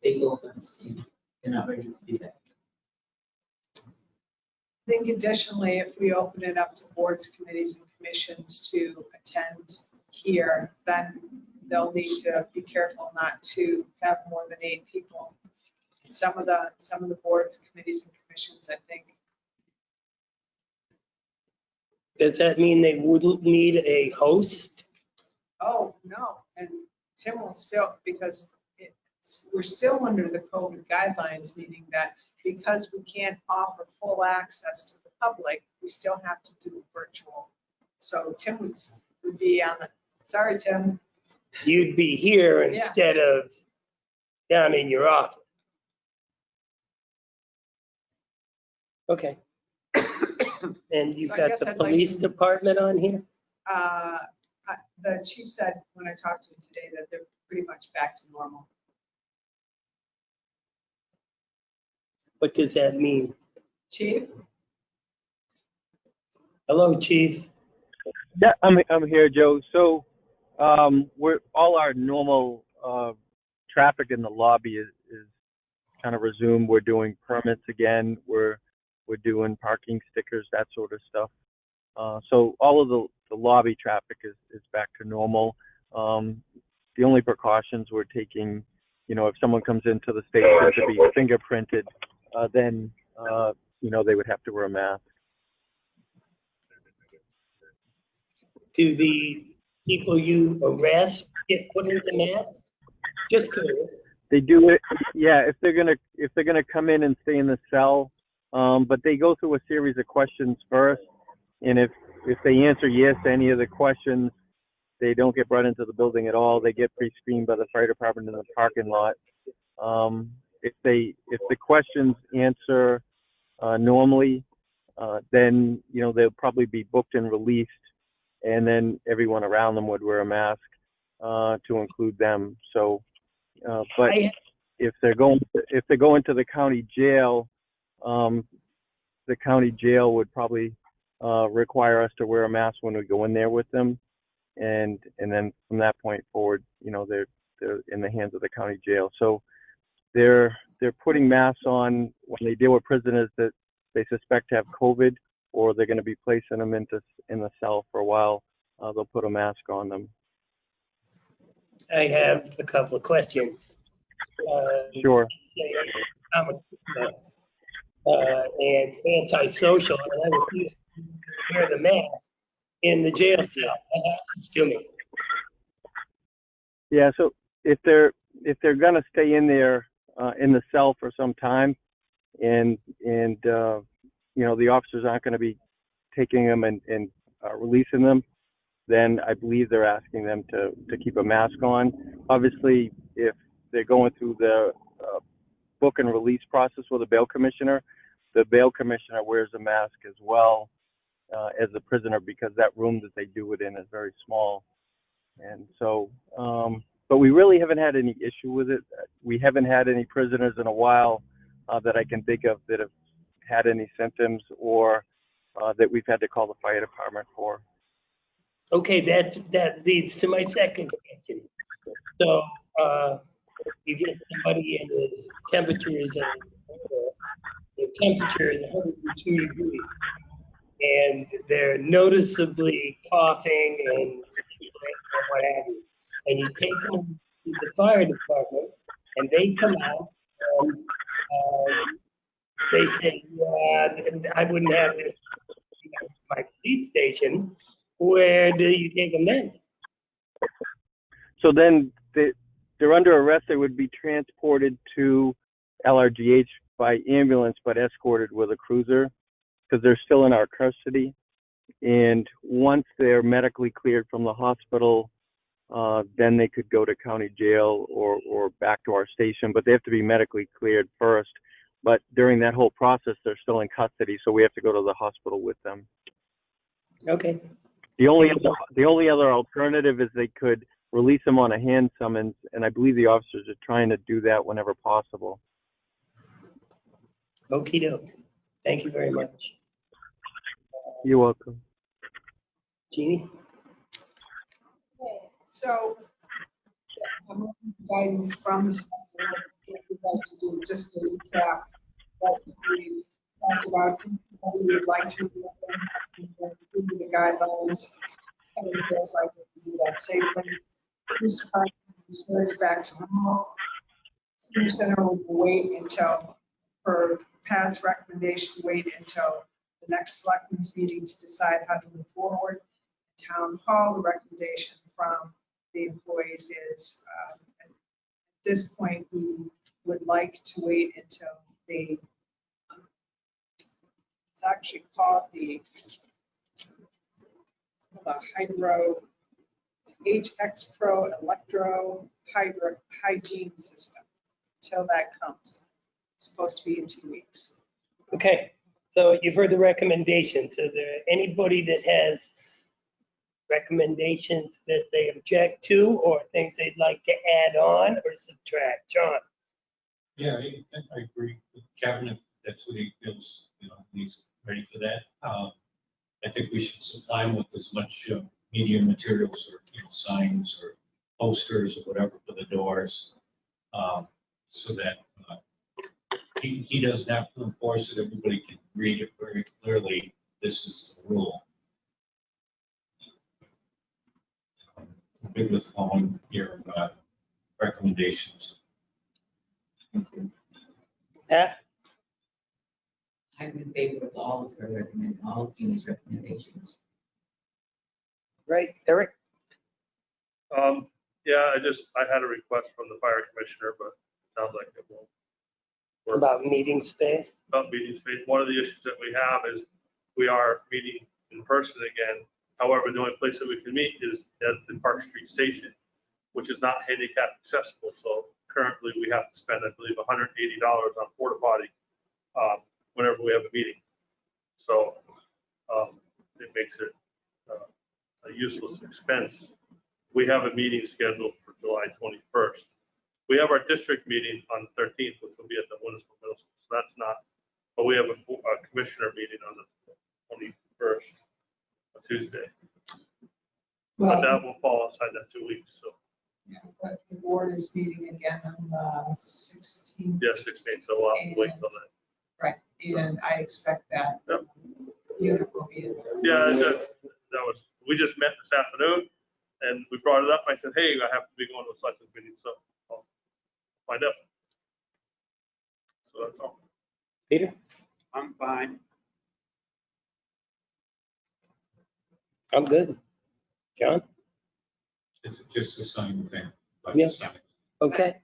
they both understand. They're not ready to do that. I think additionally, if we open it up to boards, committees, and commissions to attend here, then they'll need to be careful not to have more than 8 people. Some of the boards, committees, and commissions, I think. Does that mean they wouldn't need a host? Oh, no, and Tim will still, because we're still under the COVID guidelines, meaning that because we can't offer full access to the public, we still have to do virtual. So Tim would be on the, sorry, Tim. You'd be here instead of down in your office. Okay. And you've So I got guess the I'd like police some- department on here? The chief said when I talked to him today that they're pretty much back to normal. What does that mean? Chief? Hello, chief. Yeah, I'm here, Joe. So we're all our normal traffic in the lobby is kind of resumed. We're doing permits again. We're doing parking stickers, that sort of stuff. So all of the lobby traffic is back to normal. The only precautions we're taking, if someone comes into the station to be fingerprinted, then they would have to wear a mask. Do the people you arrest get put into masks? Just curious. They do it, yeah. If they're gonna come in and stay in the cell, but they go through a series of questions first, and if they answer yes to any of the questions, they don't get brought into the building at all. They get pre-screened by the fire department in the parking lot. If the questions answer normally, then they'll probably be booked and released, and then everyone around them would wear a mask to include them. So, but if they're going to the county jail, the county jail would probably require us to wear a mask when we go in there with them, and then from that point forward, they're in the hands of the county jail. So they're putting masks on when they deal with prisoners that they suspect have COVID, or they're going to be placing them in the cell for a while. They'll put a mask on them. I have a couple of questions. Sure. I'm and antisocial, and I refuse to wear the mask in the jail cell. That happens to me. Yeah. So if they're going to stay in there in the cell for some time, and the officers aren't going to be taking them and releasing them, then I believe they're asking them to keep a mask on. Obviously, if they're going through the book and release process with the bail commissioner wears a mask as well as the prisoner, because that room that they do it in is very small. And so, but we really haven't had any issue with it. We haven't had any prisoners in a while that I can think of that have had any symptoms or that we've had to call the fire department for. Okay, that leads to my second question. So, you get somebody and his temperature is, their temperature is 102 degrees, and they're noticeably coughing and sniffling or what have you. And you take them to the fire department, and they come out, and they say, yeah, I wouldn't have this at my police station. Where do you take them then? So then they're under arrest. They would be transported to LRGH by ambulance, but escorted with a cruiser because they're still in our custody. And once they're medically cleared from the hospital, then they could go to county jail or back to our station, but they have to be medically cleared first. But during that whole process, they're still in custody, so we have to go to the hospital with them. Okay. The only other alternative is they could release them on a hand summons, and I believe the officers are trying to do that whenever possible. Okie doke. Thank you very much. You're welcome. Jeannie? Okay, so guidance from the staff, what we'd like to do, just to recap what we talked about, what we would like to do, give you the guidelines. And it feels like we can do that safely. This department returns back to normal. Senior Center will wait until, for Pat's recommendation, wait until the next Selectmen's meeting to decide how to move forward. Town Hall, the recommendation from the employees is, at this point, we would like to wait until the, it's actually called the Hydro, HX Pro Electro Hydro Hygiene System. Until that comes, it's supposed to be in 2 weeks. Okay, so you've heard the recommendations. Is there anybody that has recommendations that they object to or things they'd like to add on or subtract? John? Yeah, I agree with Kevin, if that's what he feels, he's ready for that. I think we should supply him with as much media materials or, signs or posters or whatever for the doors, so that he doesn't have to enforce it. Everybody can read it very clearly. This is the rule. I'm big with following your recommendations. Pat? I'm in favor of all of Jeannie's recommendations. Right, Eric? Yeah, I had a request from the fire commissioner, but it sounds like it won't work. About meeting space? About meeting space. One of the issues that we have is we are meeting in person again. However, the only place that we can meet is at the Park Street Station, which is not handicap accessible. So currently we have to spend, I believe, $180 on porta potty whenever we have a meeting. So it makes it a useless expense. We have a meeting scheduled for July 21st. We have our district meeting on the 13th, which will be at the Winslow Middle School. So that's not, but we have a commissioner meeting on the 21st, a Tuesday. But that will fall outside that 2 weeks. So Yeah, but the board is meeting again on the 16th. yeah, 16th. So we'll have to wait till then. Right, and I expect that Yep. unit will be in there. Yeah, we just met this afternoon and we brought it up. I said, hey, I have to be going to a selectmen's meeting, so I'll find out. So that's all. Peter? I'm fine. I'm good. John? It's just a sign thing. Like Yeah. sign. Okay,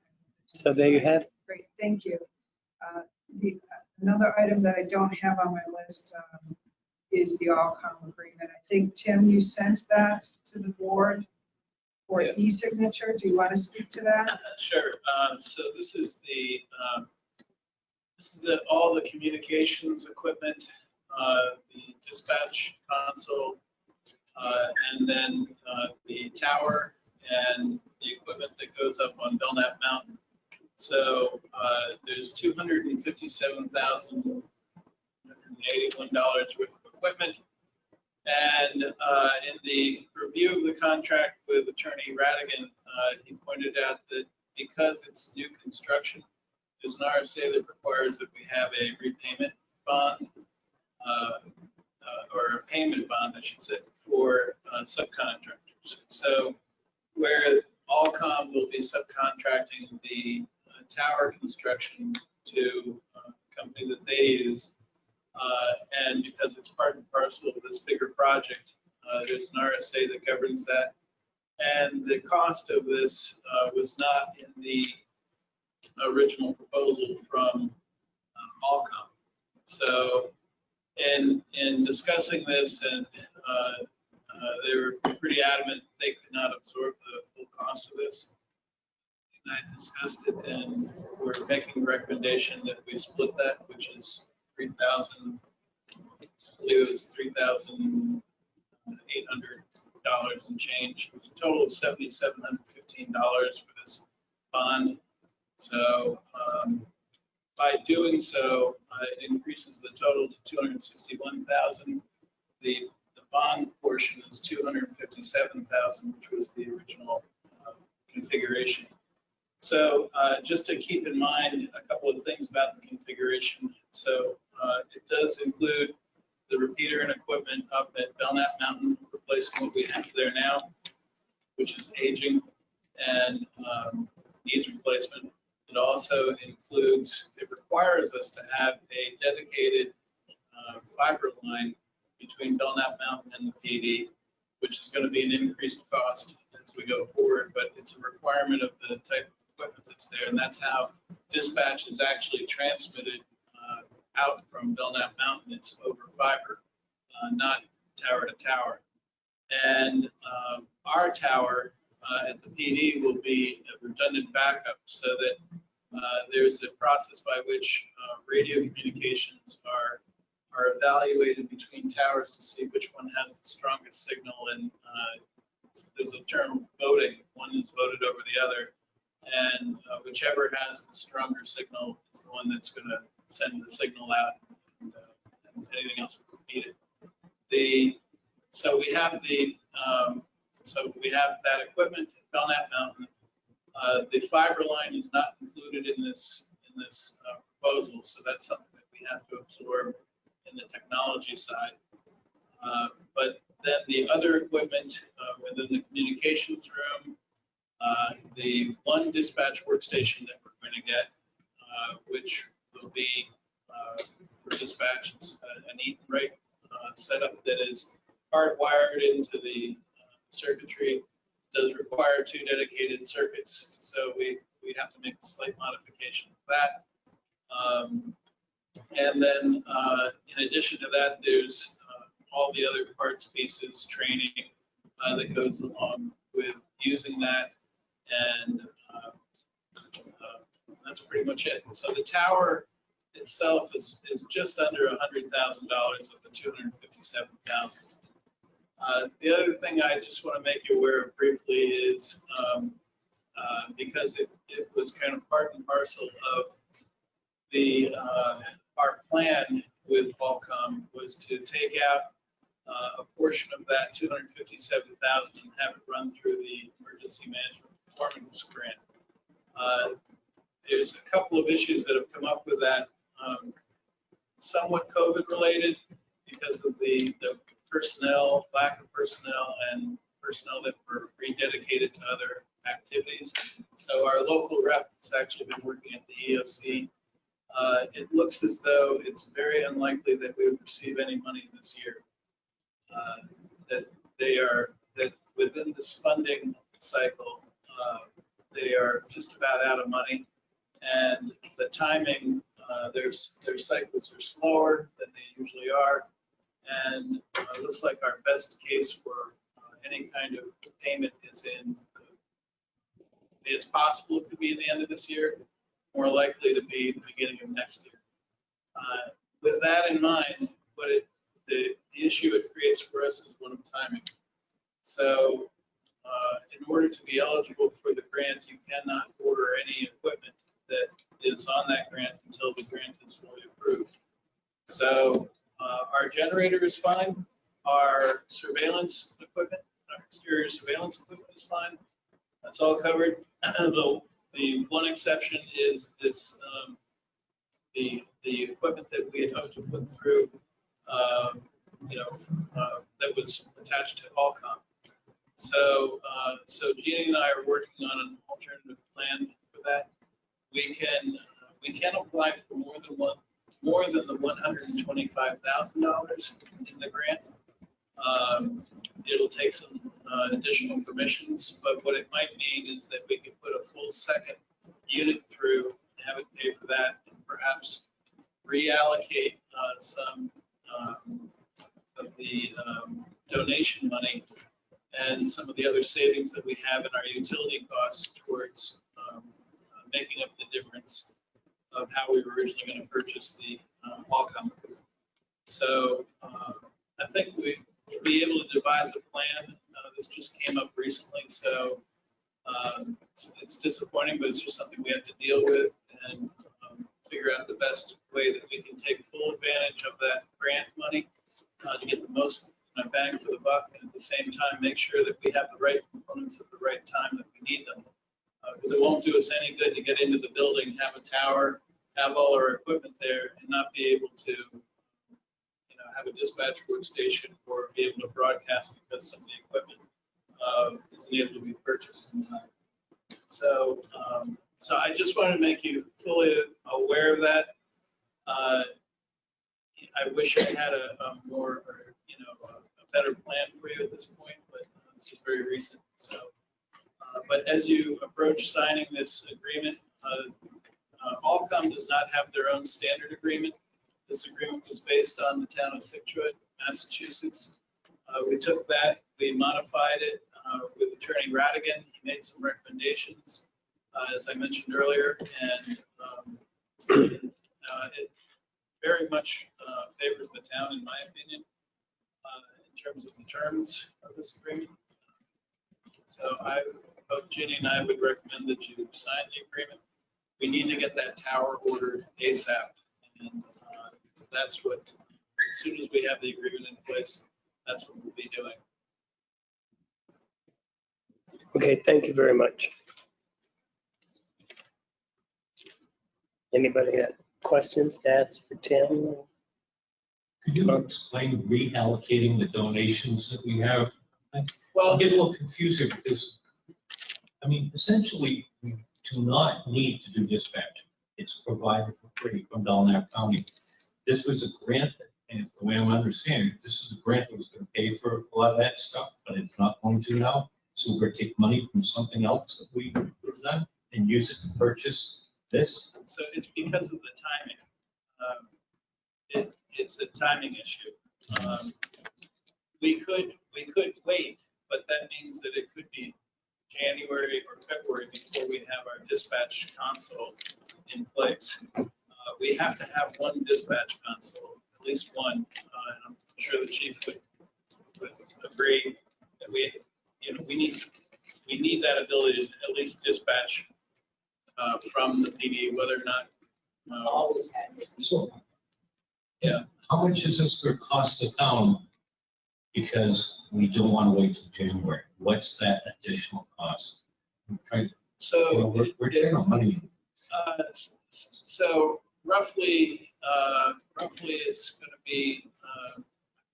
so there you have it. Great, thank you. Another item that I don't have on my list is the all-com agreement. I think, Tim, you sent that to the board for Yeah. e-signature. Do you want to speak to that? Sure. So this is all the communications equipment, the dispatch console, and then the tower and the equipment that goes up on Belknap Mountain. So there's $257,181 worth of equipment. And in the review of the contract with Attorney Radigan, he pointed out that because it's new construction, there's an RSA that requires that we have a repayment bond, or a payment bond, I should say, for subcontractors. So where Allcom will be subcontracting the tower construction to a company that they use, and because it's part and parcel of this bigger project, there's an RSA that governs that. And the cost of this was not in the original proposal from Allcom. So in discussing this, and they were pretty adamant they could not absorb the full cost of this. And I discussed it, and we're making a recommendation that we split that, which is $3,000, I believe it was $3,800 and change. It was a total of $7,715 for this bond. So by doing so, it increases the total to $261,000. The bond portion is $257,000, which was the original configuration. So just to keep in mind a couple of things about the configuration. So it does include the repeater and equipment up at Belknap Mountain, replacing what we have there now, which is aging and needs replacement. It also includes, it requires us to have a dedicated fiber line between Belknap Mountain and the PD, which is going to be an increased cost as we go forward, but it's a requirement of the type of equipment that's there, and that's how dispatch is actually transmitted out from Belknap Mountain. It's over fiber, not tower to tower. And our tower at the PD will be a redundant backup, so that there's a process by which radio communications are evaluated between towers to see which one has the strongest signal, and there's a term voting. One is voted over the other, and whichever has the stronger signal is the one that's going to send the signal out, and anything else will repeat it. So we have that equipment at Belknap Mountain. The fiber line is not included in this proposal, so that's something that we have to absorb in the technology side. But then the other equipment within the communications room, the one dispatch workstation that we're going to get, which will be for dispatch, it's an eat-and-write setup that is hardwired into the circuitry. Does require 2 dedicated circuits, so we have to make a slight modification of that. And then in addition to that, there's all the other parts, pieces, training that goes along with using that, and that's pretty much it. So the tower itself is just under $100,000 of the $257,000. The other thing I just want to make you aware of briefly is because it was kind of part and parcel of our plan with Qualcomm was to take out a portion of that $257,000 and have it run through the Emergency Management Performance Grant. There's a couple of issues that have come up with that, somewhat COVID related because of the personnel, lack of personnel, and personnel that were rededicated to other activities. So our local rep has actually been working at the EOC. It looks as though it's very unlikely that we would receive any money this year. That within this funding cycle, they are just about out of money, and the timing, their cycles are slower than they usually are. And it looks like our best case for any kind of payment is it's possible it could be in the end of this year, more likely to be the beginning of next year. With that in mind, the issue it creates for us is one of timing. So in order to be eligible for the grant, you cannot order any equipment that is on that grant until the grant is fully approved. So our generator is fine. Our surveillance equipment, our exterior surveillance equipment is fine. That's all covered. The one exception is this, the equipment that we had hoped to put through, that was attached to Allcom. So Jeannie and I are working on an alternative plan for that. We can apply for more than the $125,000 in the grant. It'll take some additional permissions, but what it might mean is that we could put a full second unit through, have it pay for that, and perhaps reallocate some of the donation money and some of the other savings that we have in our utility costs towards making up the difference of how we were originally going to purchase the Allcom. So I think we'll be able to devise a plan. This just came up recently, so it's disappointing, but it's just something we have to deal with and figure out the best way that we can take full advantage of that grant money to get the most bang for the buck, and at the same time make sure that we have the right components at the right time that we need them. Because it won't do us any good to get into the building, have a tower, have all our equipment there, and not be able to, have a dispatch workstation or be able to broadcast because some of the equipment isn't able to be purchased in time. So, so I just want to make you fully aware of that. I wish I had a more, a better plan for you at this point, but this is very recent. So, but as you approach signing this agreement, Allcom does not have their own standard agreement. This agreement was based on the town of Situate, Massachusetts. We took that, we modified it with Attorney Radigan. He made some recommendations, as I mentioned earlier, and it very much favors the town, in my opinion, in terms of the terms of this agreement. So both Ginny and I would recommend that you sign the agreement. We need to get that tower ordered ASAP, and that's what, as soon as we have the agreement in place, that's what we'll be doing. Okay, thank you very much. Anybody got questions to ask for Tim? Could you explain reallocating the donations that we have? Well, I'll get a little confusing because, essentially, we do not need to do dispatch. It's provided for free from Belknap County. This was a grant, and the way I'm understanding, this is a grant that was going to pay for a lot of that stuff, but it's not going to now. So we're going to take money from something else that we done and use it to purchase this. So it's because of the timing. It's a timing issue. We could wait, but that means that it could be January or February before we have our dispatch console in place. We have to have one dispatch console, at least one. And I'm sure the chief would agree that we need that ability to at least dispatch from the PD, whether or not. Always had it. So, Yeah. How much is this going to cost the town? Because we don't want to wait till January. What's that additional cost? So we're taking our money. So roughly it's going to be, I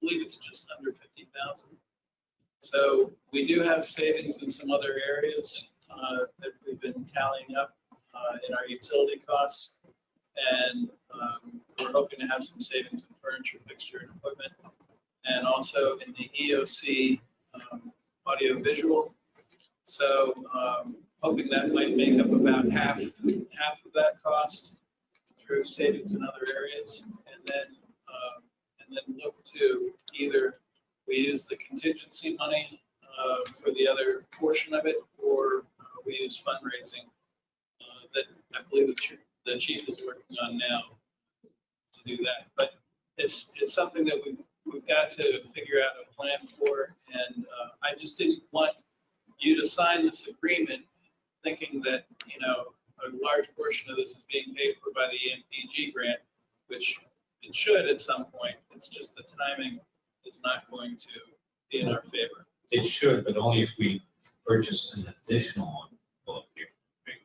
believe it's just under 50,000. So we do have savings in some other areas that we've been tallying up in our utility costs, and we're hoping to have some savings in furniture, fixture, and equipment, and also in the EOC audio visual. So hoping that might make up about half of that cost through savings in other areas, and then look to either we use the contingency money for the other portion of it, or we use fundraising that I believe the chief is working on now to do that. But it's something that we've got to figure out a plan for, and I just didn't want you to sign this agreement thinking that a large portion of this is being paid for by the MPG grant, which it should at some point. It's just the timing is not going to be in our favor. It should, but only if we purchase an additional one. We'll pay for it.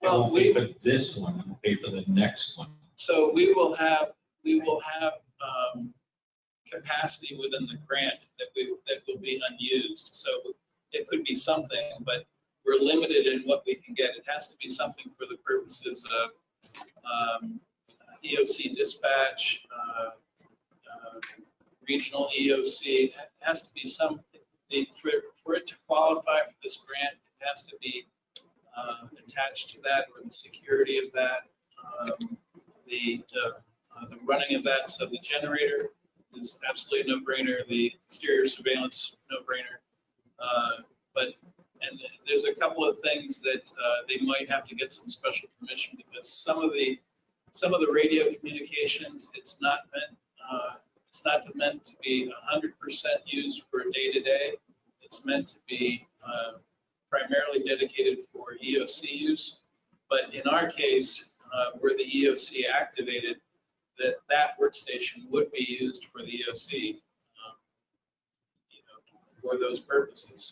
Well, Won't pay for this one, we'll pay for the next one. So we will have capacity within the grant that will be unused. So it could be something, but we're limited in what we can get. It has to be something for the purposes of EOC dispatch, regional EOC. It has to be something, for it to qualify for this grant, it has to be attached to that, or the security of that, the running of that. So the generator is absolutely a no-brainer. The exterior surveillance, no-brainer. And there's a couple of things that they might have to get some special permission, because some of the radio communications, it's not meant to be 100% used for day-to-day. It's meant to be primarily dedicated for EOC use. But in our case, where the EOC activated, that workstation would be used for the EOC, for those purposes.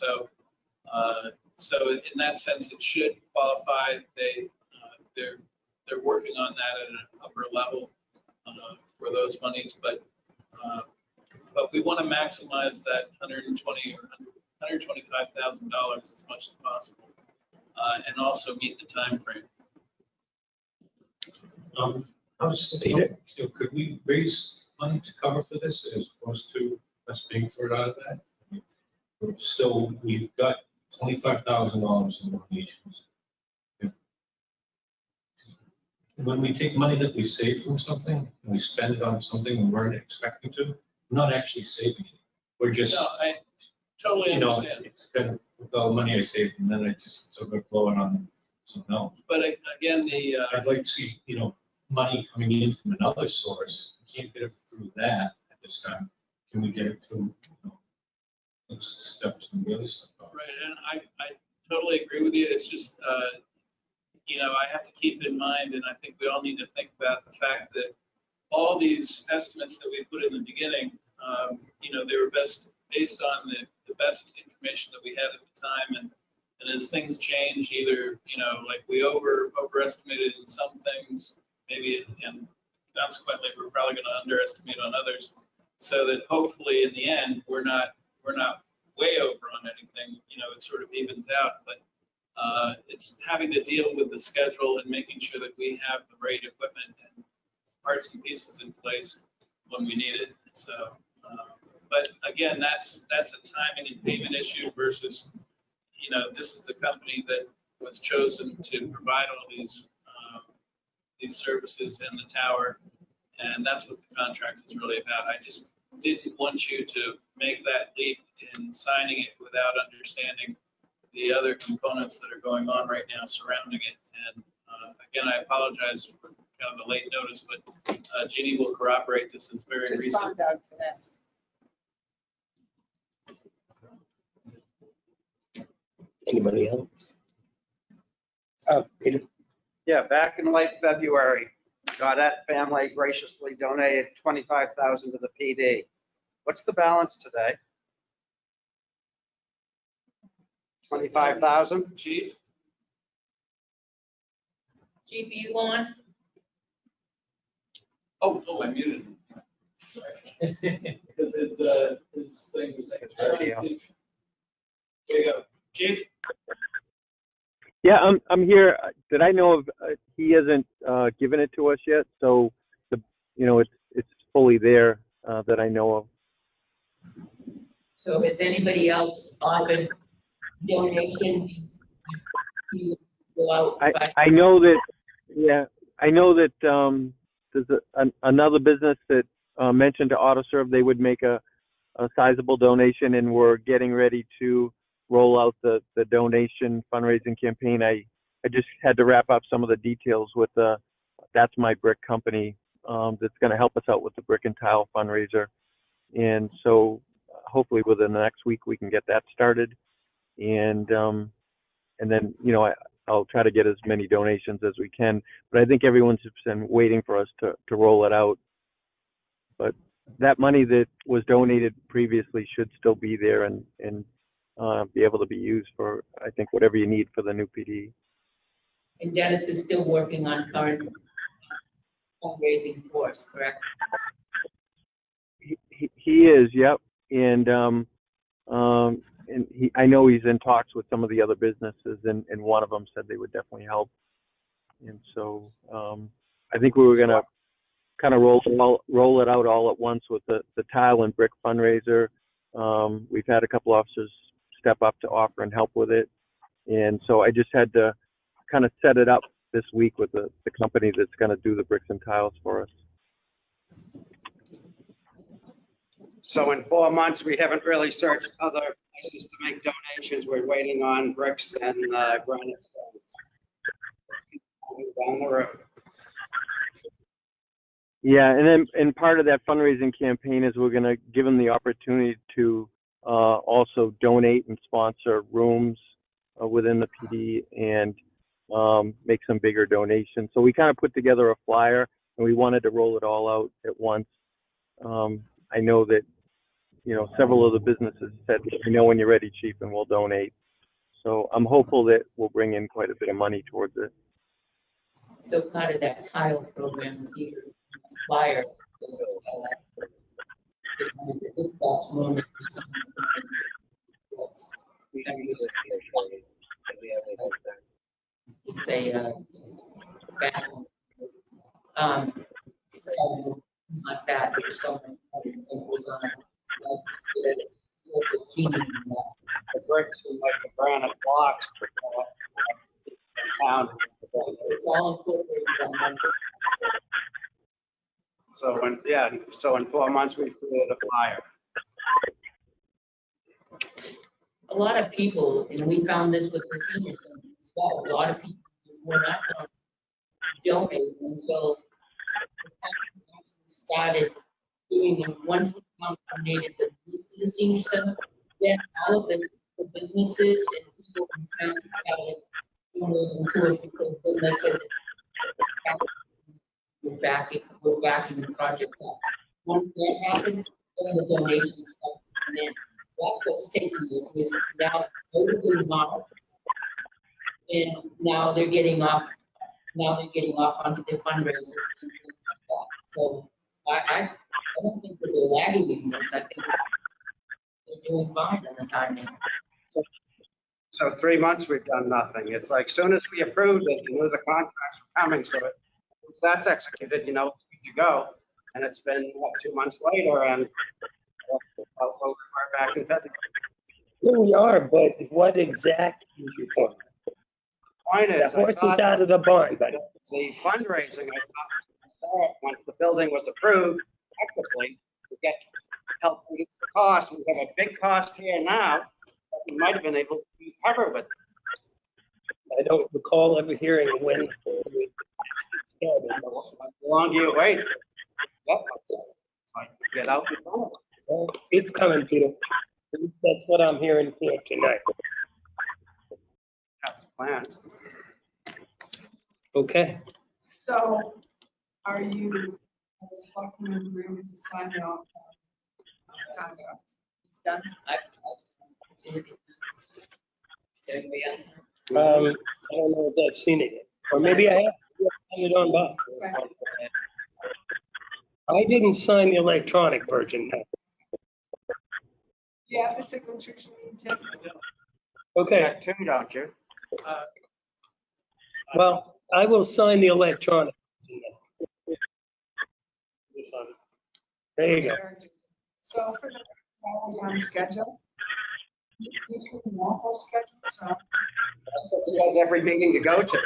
So in that sense, it should qualify. They're working on that at an upper level for those monies, but we want to maximize that $120,000 or $125,000 as much as possible, and also meet the time frame. I was thinking, could we raise money to cover for this as opposed to us paying for it out of that? So we've got $25,000 in donations. When we take money that we save from something and we spend it on something we weren't expecting to, we're not actually saving it. We're just, No, I totally understand. It's kind of all the money I saved and then I just sort of blow it on something else. But again, I'd like to see, money coming in from another source. We can't get it through that at this time. Can we get it through, those steps and the other stuff? right, and I totally agree with you. It's just, I have to keep in mind, and I think we all need to think about the fact that all these estimates that we put in the beginning, they were based on the best information that we had at the time. And as things change, either, like we overestimated in some things, maybe, and consequently, we're probably going to underestimate on others, so that hopefully in the end, we're not way over on anything, it sort of evens out. But it's having to deal with the schedule and making sure that we have the right equipment and parts and pieces in place when we need it. So, but again, that's a timing and payment issue versus, this is the company that was chosen to provide all these services in the tower, and that's what the contract is really about. I just didn't want you to make that leap in signing it without understanding the other components that are going on right now surrounding it. And again, I apologize for kind of the late notice, but Jeannie will corroborate this is very Just recent. found out today. Anybody else? Peter? Yeah, back in late February, Gaudette family graciously donated $25,000 to the PD. What's the balance today? 25,000? Chief? Chief, are you on? Oh, I muted him. Sorry. Because his thing was making. Radio. There you go. Chief? Yeah, I'm here. Did I know of? He hasn't given it to us yet, so it's fully there that I know of. So has anybody else offered donation? You go out and buy- I know that. Yeah, I know that there's another business that mentioned to AutoServe they would make a sizable donation, and we're getting ready to roll out the donation fundraising campaign. I just had to wrap up some of the details with That's My Brick company that's going to help us out with the brick and tile fundraiser. And so hopefully within the next week we can get that started. And then, I'll try to get as many donations as we can. But I think everyone's been waiting for us to roll it out. But that money that was donated previously should still be there and be able to be used for, I think, whatever you need for the new PD. And Dennis is still working on current fundraising for us, correct? He is, yep. And I know he's in talks with some of the other businesses, and one of them said they would definitely help. And so I think we were going to kind of roll it out all at once with the tile and brick fundraiser. We've had a couple officers step up to offer and help with it. And so I just had to kind of set it up this week with the company that's going to do the bricks and tiles for us. So in 4 months, we haven't really searched other places to make donations. We're waiting on bricks and granite stones. Down the road. Yeah, and part of that fundraising campaign is we're going to give them the opportunity to also donate and sponsor rooms within the PD and make some bigger donations. So we kind of put together a flyer, and we wanted to roll it all out at once. I know that, several of the businesses said, we know when you're ready, Chief, and we'll donate. So I'm hopeful that we'll bring in quite a bit of money towards it. So part of that tile program, Peter, flyer, this box room. It's a bathroom. So things like that. There's so much money that goes on. The bricks and like the granite blocks. Town. It's all incorporated on money. So in 4 months, we've created a flyer. A lot of people, and we found this with the senior center as well, a lot of people were not going to donate until the town started doing them. Once the town donated the lease to the senior center, then all of the businesses and people in town started donating to us because then they said we're backing the project up. Once that happened, then the donations started coming in. That's what's taking it, is now notably modeled. And now they're getting off onto the fundraisers and things like that. So I don't think that they're lagging in this. I think they're doing fine in the timing. So 3 months, we've done nothing. It's like, soon as we approved it, the contracts were coming, so once that's executed, it's good to go. And it's been, 2 months later, and we're back in February. Here we are, but what exactly is your point? Point is, The horse is out of the barn, but the fundraising, I thought, was gonna start once the building was approved, technically, to get help reduce the cost. We have a big cost here now that we might have been able to cover with. I don't recall ever hearing when. The longer you wait, like get out in front of it. Well, it's coming, Peter. That's what I'm hearing here tonight. That's planned. Okay. So are you, the selectmen agreement to sign the contract? It's done? Everybody else? I don't know if I've seen it yet, or maybe I have. Send it on by. I didn't sign the electronic version. No. You have the signatures you need to. Okay. You got two, don't you? Well, I will sign the electronic. There you go. So for the travels on schedule, these are normal schedule, so. He has every meeting you go to.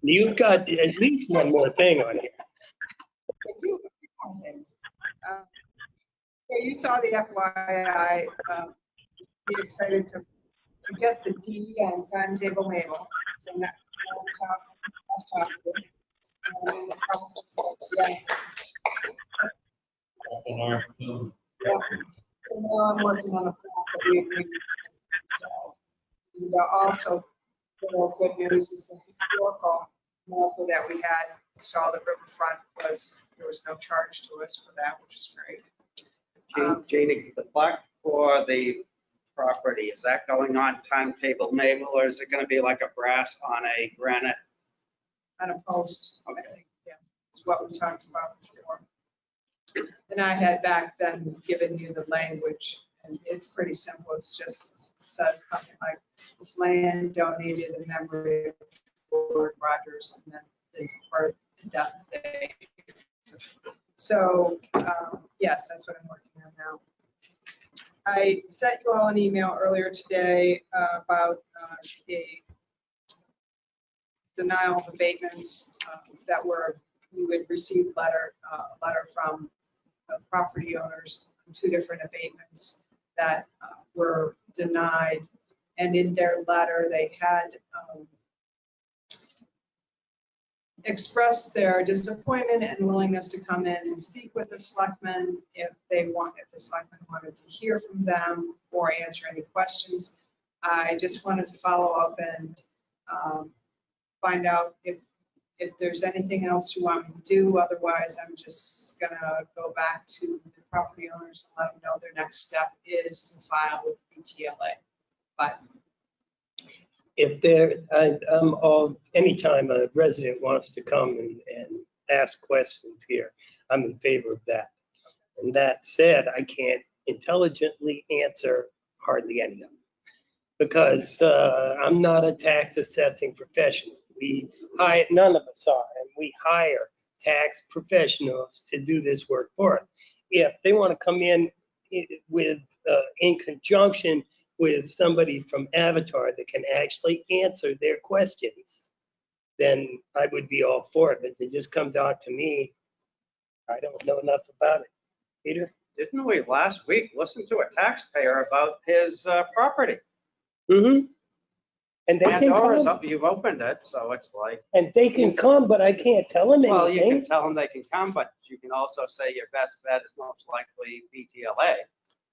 You've got at least one more thing on here. I do have a few more things. So you saw the FYI, be excited to get the D on timetable label. So now we'll talk. Yeah. So now I'm working on a plan that we agreed. And also, the more good news is the historical marker that we had installed at Riverfront was there was no charge to us for that, which is great. Jeannie, the plaque for the property, is that going on timetable naval, or is it going to be like a brass on a granite? On a post, I Okay. think, yeah, it's what we talked about before. And I had back then given you the language, and it's pretty simple. It's just said something like, this land donated in memory of George Rogers, and then it's part of the death day. So, yes, that's what I'm working on now. I sent you all an email earlier today about a denial of abatements that we would receive a letter from property owners on 2 different abatements that were denied. And in their letter, they had expressed their disappointment and willingness to come in and speak with the selectmen if the selectmen wanted to hear from them or answer any questions. I just wanted to follow up and find out if there's anything else you want me to do. Otherwise, I'm just gonna go back to the property owners and let them know their next step is to file with BTLA. But If anytime a resident wants to come and ask questions here, I'm in favor of that. And that said, I can't intelligently answer hardly any of them because I'm not a tax assessing professional. None of us are, and we hire tax professionals to do this work for us. If they want to come in in conjunction with somebody from Avatar that can actually answer their questions, then I would be all for it. But to just come talk to me, I don't know enough about it. Peter? Didn't we last week listen to a taxpayer about his property? Mm-hmm. And they can Pandora's come, up, you've opened it, so it's like, but I can't tell them well, you can anything. tell them they can come, but you can also say your best bet is most likely BTLA.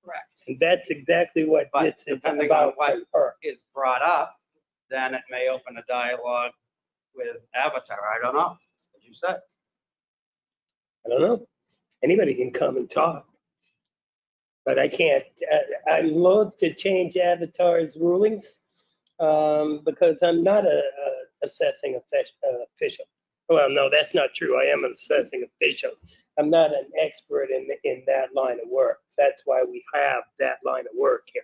correct. And that's exactly what But this is depending on about what for her. is brought up, then it may open a dialogue with Avatar. I don't know, as you said. I don't know. Anybody can come and talk. But I can't, I'm loath to change Avatar's rulings because I'm not a assessing official. Well, no, that's not true. I am an assessing official. I'm not an expert in that line of work. That's why we have that line of work here.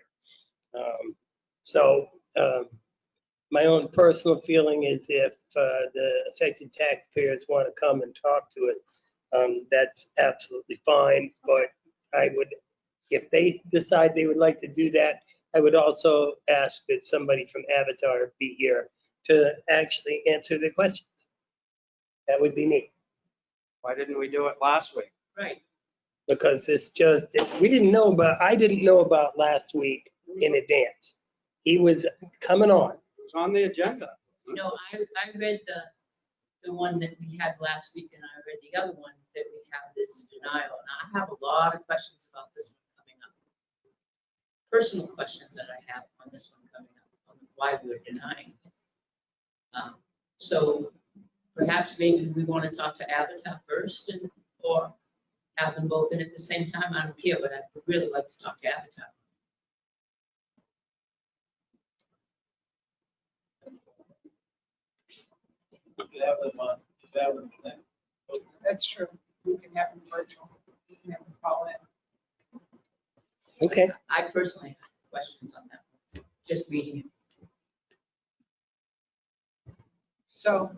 My own personal feeling is if the affected taxpayers want to come and talk to us, that's absolutely fine. But I would, if they decide they would like to do that, I would also ask that somebody from Avatar be here to actually answer their questions. That would be me. Why didn't we do it last week? Right. Because it's just, I didn't know about last week in advance. He was coming on. It was on the agenda. You know, I read the one that we had last week, and I read the other one that we have this denial. And I have a lot of questions about this one coming up. Personal questions that I have on this one coming up, on why we're denying it. So perhaps maybe we want to talk to Avatar first or have them both in at the same time. I don't care, but I would really like to talk to Avatar. We could have them on, that would, That's true. We can have them virtual. We can have them call in. Okay. I personally have questions on that one, just reading it. So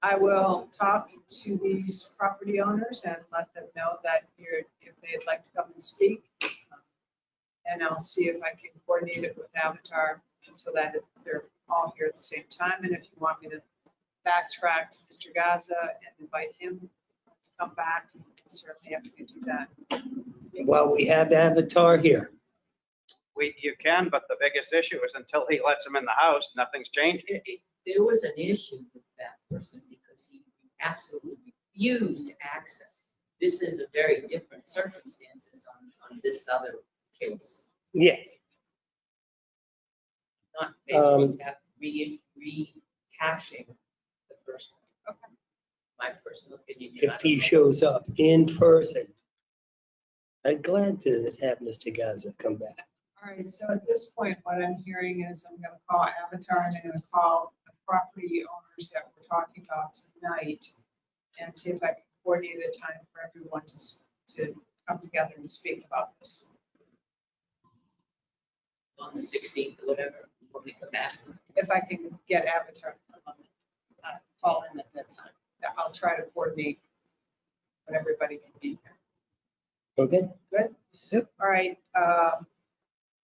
I will talk to these property owners and let them know that if they'd like to come and speak. And I'll see if I can coordinate it with Avatar so that they're all here at the same time. And if you want me to backtrack to Mr. Gaza and invite him to come back, I'm certainly happy to do that. Well, we have Avatar here. You can, but the biggest issue is until he lets him in the house, nothing's changing. There was an issue with that person because he absolutely refused access. This is a very different circumstances on this other case. Yes. Not maybe have rehashing the first one. Okay. my personal opinion. if he shows up in person. I'm glad to have Mr. Gaza come back. All right, so at this point, what I'm hearing is I'm gonna call Avatar and I'm gonna call the property owners that we're talking about tonight and see if I can coordinate a time for everyone to come together and speak about this. On the 16th or whatever, when we come back. If I can get Avatar, Call in at that time. I'll try to coordinate when everybody can be here. Okay? Good? Yep. All right,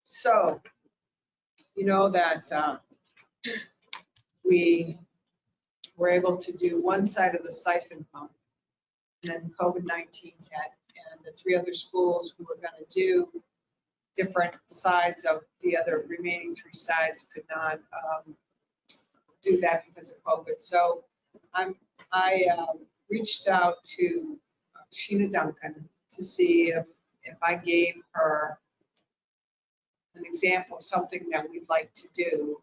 so, you know that we were able to do one side of the siphon pump, and then COVID-19 hit, and the 3 other schools who were gonna do different sides of the other remaining 3 sides could not do that because of COVID. So I reached out to Sheena Duncan to see if I gave her an example of something that we'd like to do.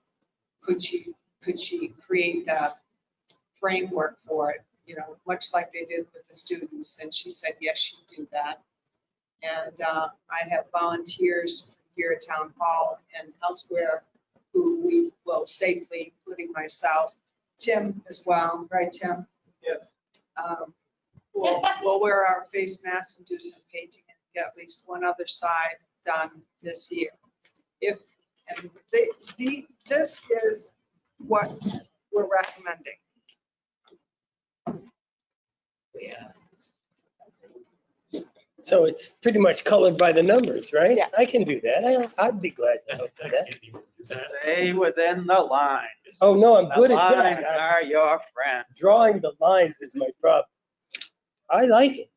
Could she create the framework for it, you know, much like they did with the students? And she said, yes, she'd do that. And I have volunteers here at Town Hall and elsewhere who we will safely, including myself, Tim as well, right, Tim? Yes. We'll wear our face masks and do some painting and get at least one other side done this year. This is what we're recommending. Yeah. So it's pretty much colored by the numbers, right? Yeah. I can do that. I'd be glad to help with that. Stay within the lines. Oh, no, I'm The good at lines that. are your friend. Drawing the lines is my problem. I like it.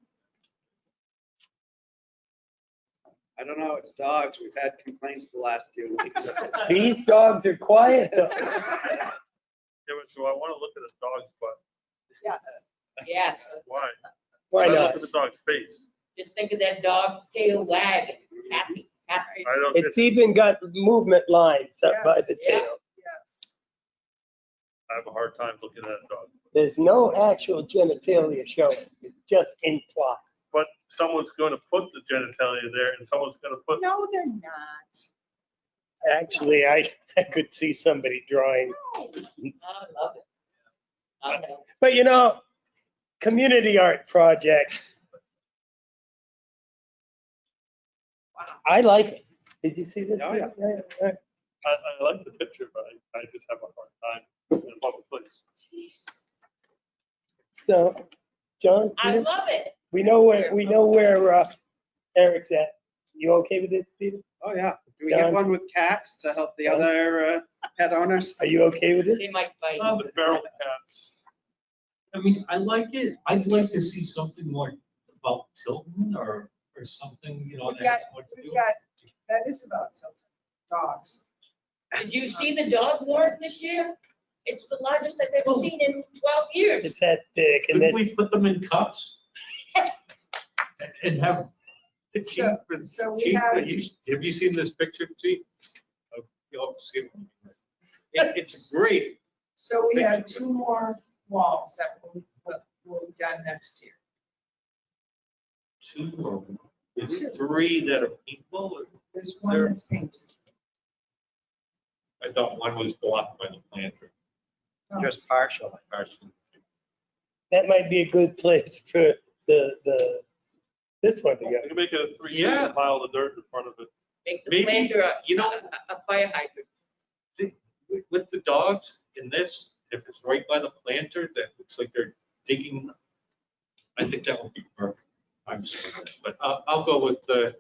I don't know, it's dogs. We've had complaints the last few weeks. These dogs are quiet though. Yeah, but so I want to look at a dog's butt. Yes. Yes, Why? Why I not? look at the dog's face. just think of that dog tail wagging, happy. I don't, It's even got movement lines up by the Yes. tail. Yes. I have a hard time looking at a dog. There's no actual genitalia showing. It's just implied. But someone's going to put the genitalia there and someone's going to put, No, they're not. Actually, I could see somebody drawing. I love it. I know. But you know, community art project, Wow. I like it. Did you see this? Oh, yeah. I like the picture, but I just have a hard time in a public place. So, John, I Peter, love it. we know where Eric's at. You okay with this, Peter? Oh, yeah. Do we get one with cats to help the other pet owners? Are you okay with this? They might bite. The feral cats. I mean, I like it. I'd like to see something more about Tilton or something, you know, We that's got, what to we do. got, that is about Tilton, dogs. Did you see the dog warrant this year? It's the largest I've ever seen in 12 years. It's that thick and Could we it's, put them in cuffs? And have the chief, So we chief, have, have you seen this picture, chief? You'll see it. It's great. so we have 2 more walls that will be done next year. 2 or is it 3 that are people? There's one that's painted. I thought one was blocked by the planter. No. Just partially. that might be a good place for this one to go. You can make it a 3 Yeah. pile of dirt in front of it. Make the Maybe, planter you know, a fire hydrant. with the dogs in this, if it's right by the planter, that looks like they're digging. I think that would be perfect. I'm sorry, but I'll go with the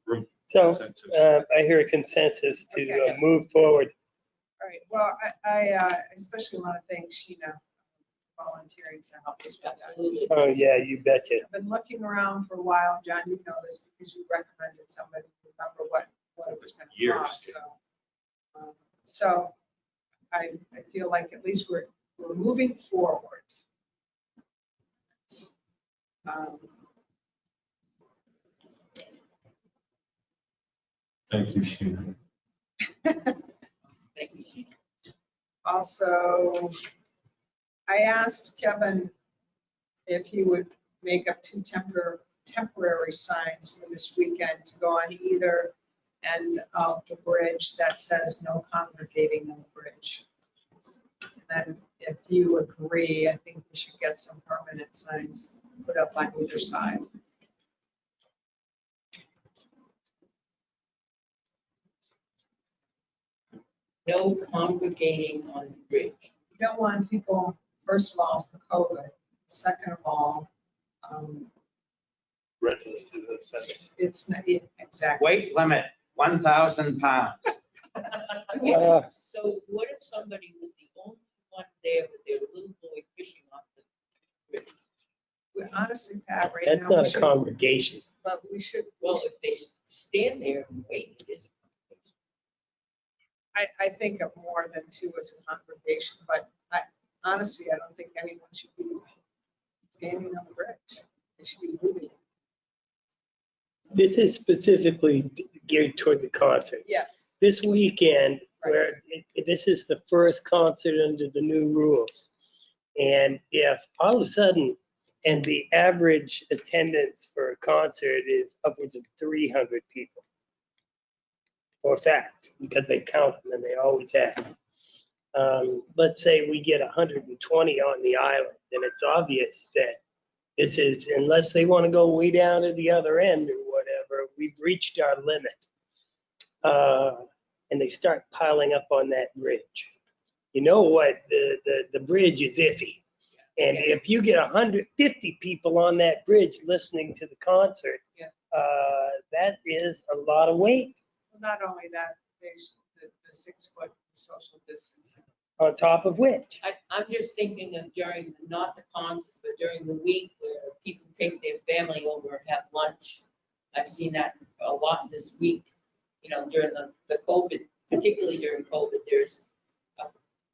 group So consensus. I hear a consensus to Okay. move forward. All right, well, I especially want to thank Sheena volunteering to help us with that. Absolutely. Oh, yeah, you betcha. I've been looking around for a while, John, you know this because you recommended somebody to remember what it was going to Years, cost, yeah. so I feel like at least we're moving forward. Thank you, Sheena. Thank you, Chief. Also, I asked Kevin if you would make up 2 temporary signs for this weekend to go on either end of the bridge that says no congregating on the bridge. And then if you agree, I think we should get some permanent signs put up on either side. No congregating on the bridge. You don't want people, first of all, for COVID. Second of all, Readiness to the sentence. it's not, exactly. Weight limit, 1,000 pounds. So what if somebody was the only one there with their little boy fishing off the bridge? We honestly, Pat, right That's now, we not a should, congregation. but we should, Well, if they stand there and wait, it is. I think of more than 2 as a congregation, but honestly, I don't think anyone should be standing on the bridge. They should be moving. This is specifically geared toward the concert. Yes. This weekend, where this is the first concert under the new rules. And if all of a sudden, and the average attendance for a concert is upwards of 300 people. For a fact, because they count them and they always have. Let's say we get 120 on the island, then it's obvious that this is, unless they want to go way down to the other end or whatever, we've reached our limit. And they start piling up on that bridge. You know what? The bridge is iffy. And if you get 150 people on that bridge listening to the concert, that is a lot of weight. Well, not only that, there's the 6-foot social distancing. On top of which, I'm just thinking of during, not the concerts, but during the week where people take their family over and have lunch. I've seen that a lot this week, you know, during the COVID, particularly during COVID, there's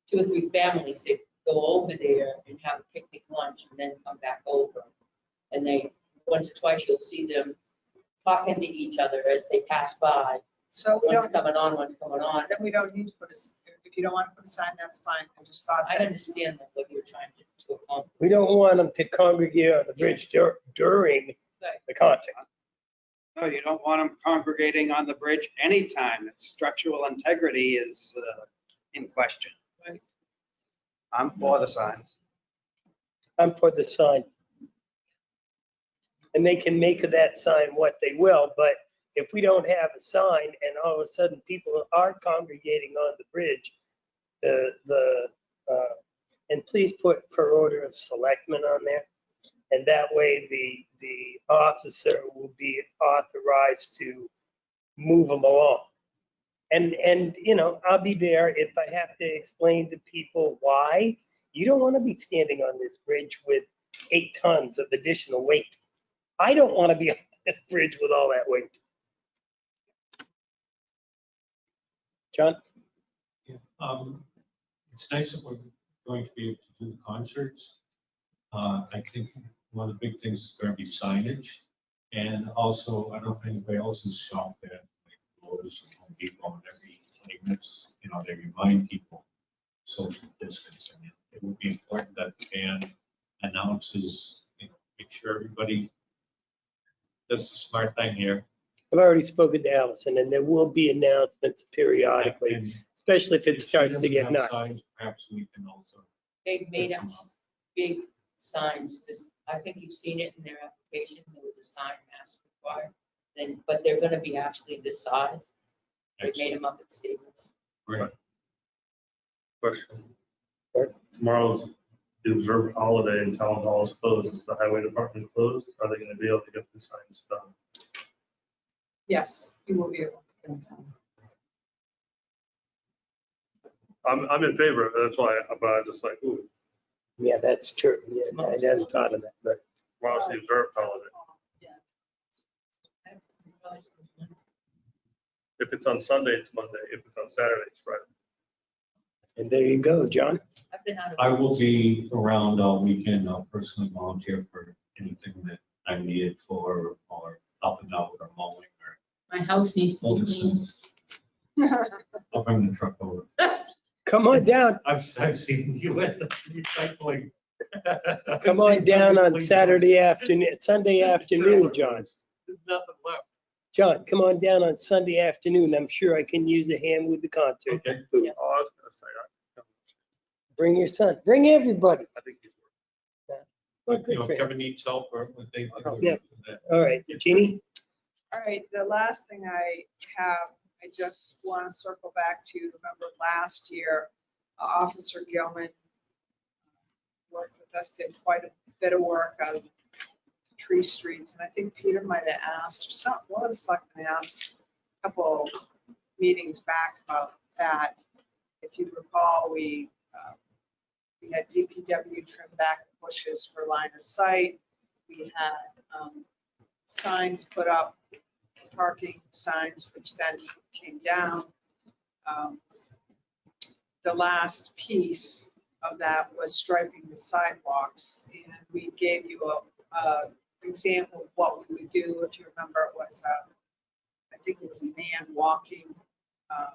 2 or 3 families that go over there and have a picnic lunch and then come back over. And they, once or twice, you'll see them talking to each other as they pass by. So we One's don't, coming on, one's coming on. then we don't need to put if you don't want to put a sign, that's fine. I just thought I that, understand what you're trying to accomplish. we don't want them to congregate on the bridge during the concert. No, you don't want them congregating on the bridge anytime. Its structural integrity is in question. Right. I'm for the signs. I'm for the sign. And they can make of that sign what they will, but if we don't have a sign and all of a sudden people are congregating on the bridge, and please put per order of selectmen on there. And that way the officer will be authorized to move them along. And, you know, I'll be there if I have to explain to people why. You don't want to be standing on this bridge with 8 tons of additional weight. I don't want to be on this bridge with all that weight. John? Yeah, it's nice that we're going to be able to do the concerts. I think one of the big things is going to be signage. And also, I don't know if anybody else has shopped at Lowe's or Home Depot, and every 20 minutes, you know, they remind people social distancing. It would be important that the band announces, you know, make sure everybody does the smart thing here. I've already spoken to Allison, and there will be announcements periodically, And especially if it if she starts to doesn't get have nuts. signs, perhaps we can also. They've made up big signs. I think you've seen it in their application. There was a sign mask required. Then, but they're gonna be actually this size. They made them up at Staples. Great. Question. Tomorrow's the observed holiday and town hall is closed. Is the highway department closed? Are they gonna be able to get the signs done? yes, you will be able to. I'm in favor of it. That's why, but I just like, ooh, Yeah, that's true. Yeah, I hadn't thought of that, but tomorrow's the observed holiday. If it's on Sunday, it's Monday. If it's on Saturday, it's Friday. and there you go, John. I've been out of. I will be around all weekend. I'll personally volunteer for anything that I needed for, or helping out or mowing or. My house needs to be cleaned. I'll bring the truck over. Come on down. I've seen you at the recycling Come on down on Saturday afternoon, Sunday afternoon, John. There's nothing left. John, come on down on Sunday afternoon. I'm sure I can use a hand with the concert. Okay. Oh, I was gonna say, Bring your son, bring everybody. I think he's Well, But, good you know, for if him. Kevin needs help or if they. Yeah. All right, Jeannie? All right, the last thing I have, I just want to circle back to, remember last year, Officer Gilman worked with us, did quite a bit of work on the tree streets. And I think Peter might have asked, or some, one of the selectmen asked a couple meetings back about that. If you recall, we had DPW trim back the bushes for line of sight. We had signs put up, parking signs, which then came down. The last piece of that was striping the sidewalks, and we gave you a example of what we would do. If you remember, it was I think it was a man walking a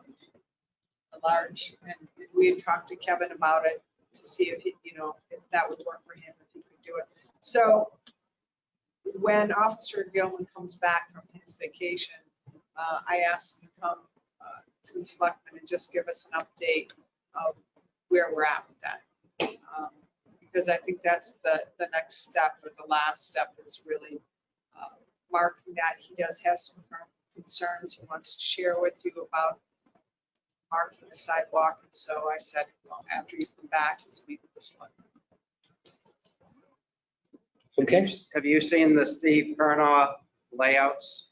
large, and we had talked to Kevin about it to see if he, you know, if that would work for him, if he could do it. So when Officer Gilman comes back from his vacation, I asked him to come to the selectmen and just give us an update of where we're at with that. Because I think that's the next step, or the last step, is really marking that he does have some concerns he wants to share with you about marking the sidewalk. And so I said, well, after you come back, let's meet with the selectmen. Okay. Have you seen the Steve Pernoff layouts?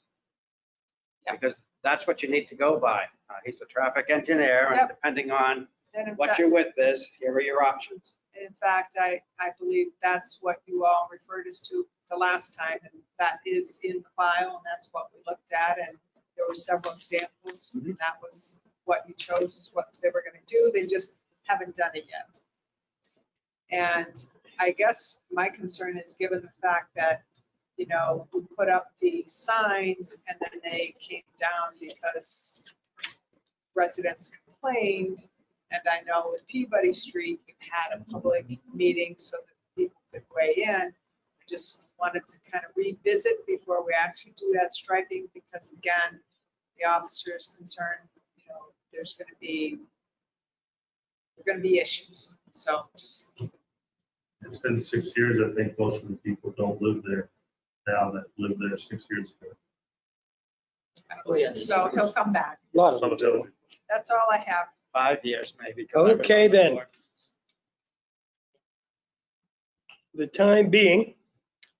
Yeah. Because that's what you need to go by. He's a traffic engineer, and Yep. depending on And in what fact- your width is, here are your options. In fact, I believe that's what you all referred us to the last time, and that is in the file, and that's what we looked at, and there were several examples, and that was what you chose is what they were gonna do. They just haven't done it yet. And I guess my concern is, given the fact that, you know, we put up the signs and then they came down because residents complained. And I know with Peabody Street, you had a public meeting so that people could weigh in. I just wanted to kind of revisit before we actually do that striking, because again, the officer is concerned, you know, there's going to be issues. So just, It's been 6 years. I think most of the people don't live there now that lived there 6 years ago. Oh, yeah. so he'll come back. A lot of Some them of them. do. That's all I have. 5 years maybe. 'cause I was Okay, on the then. board. The time being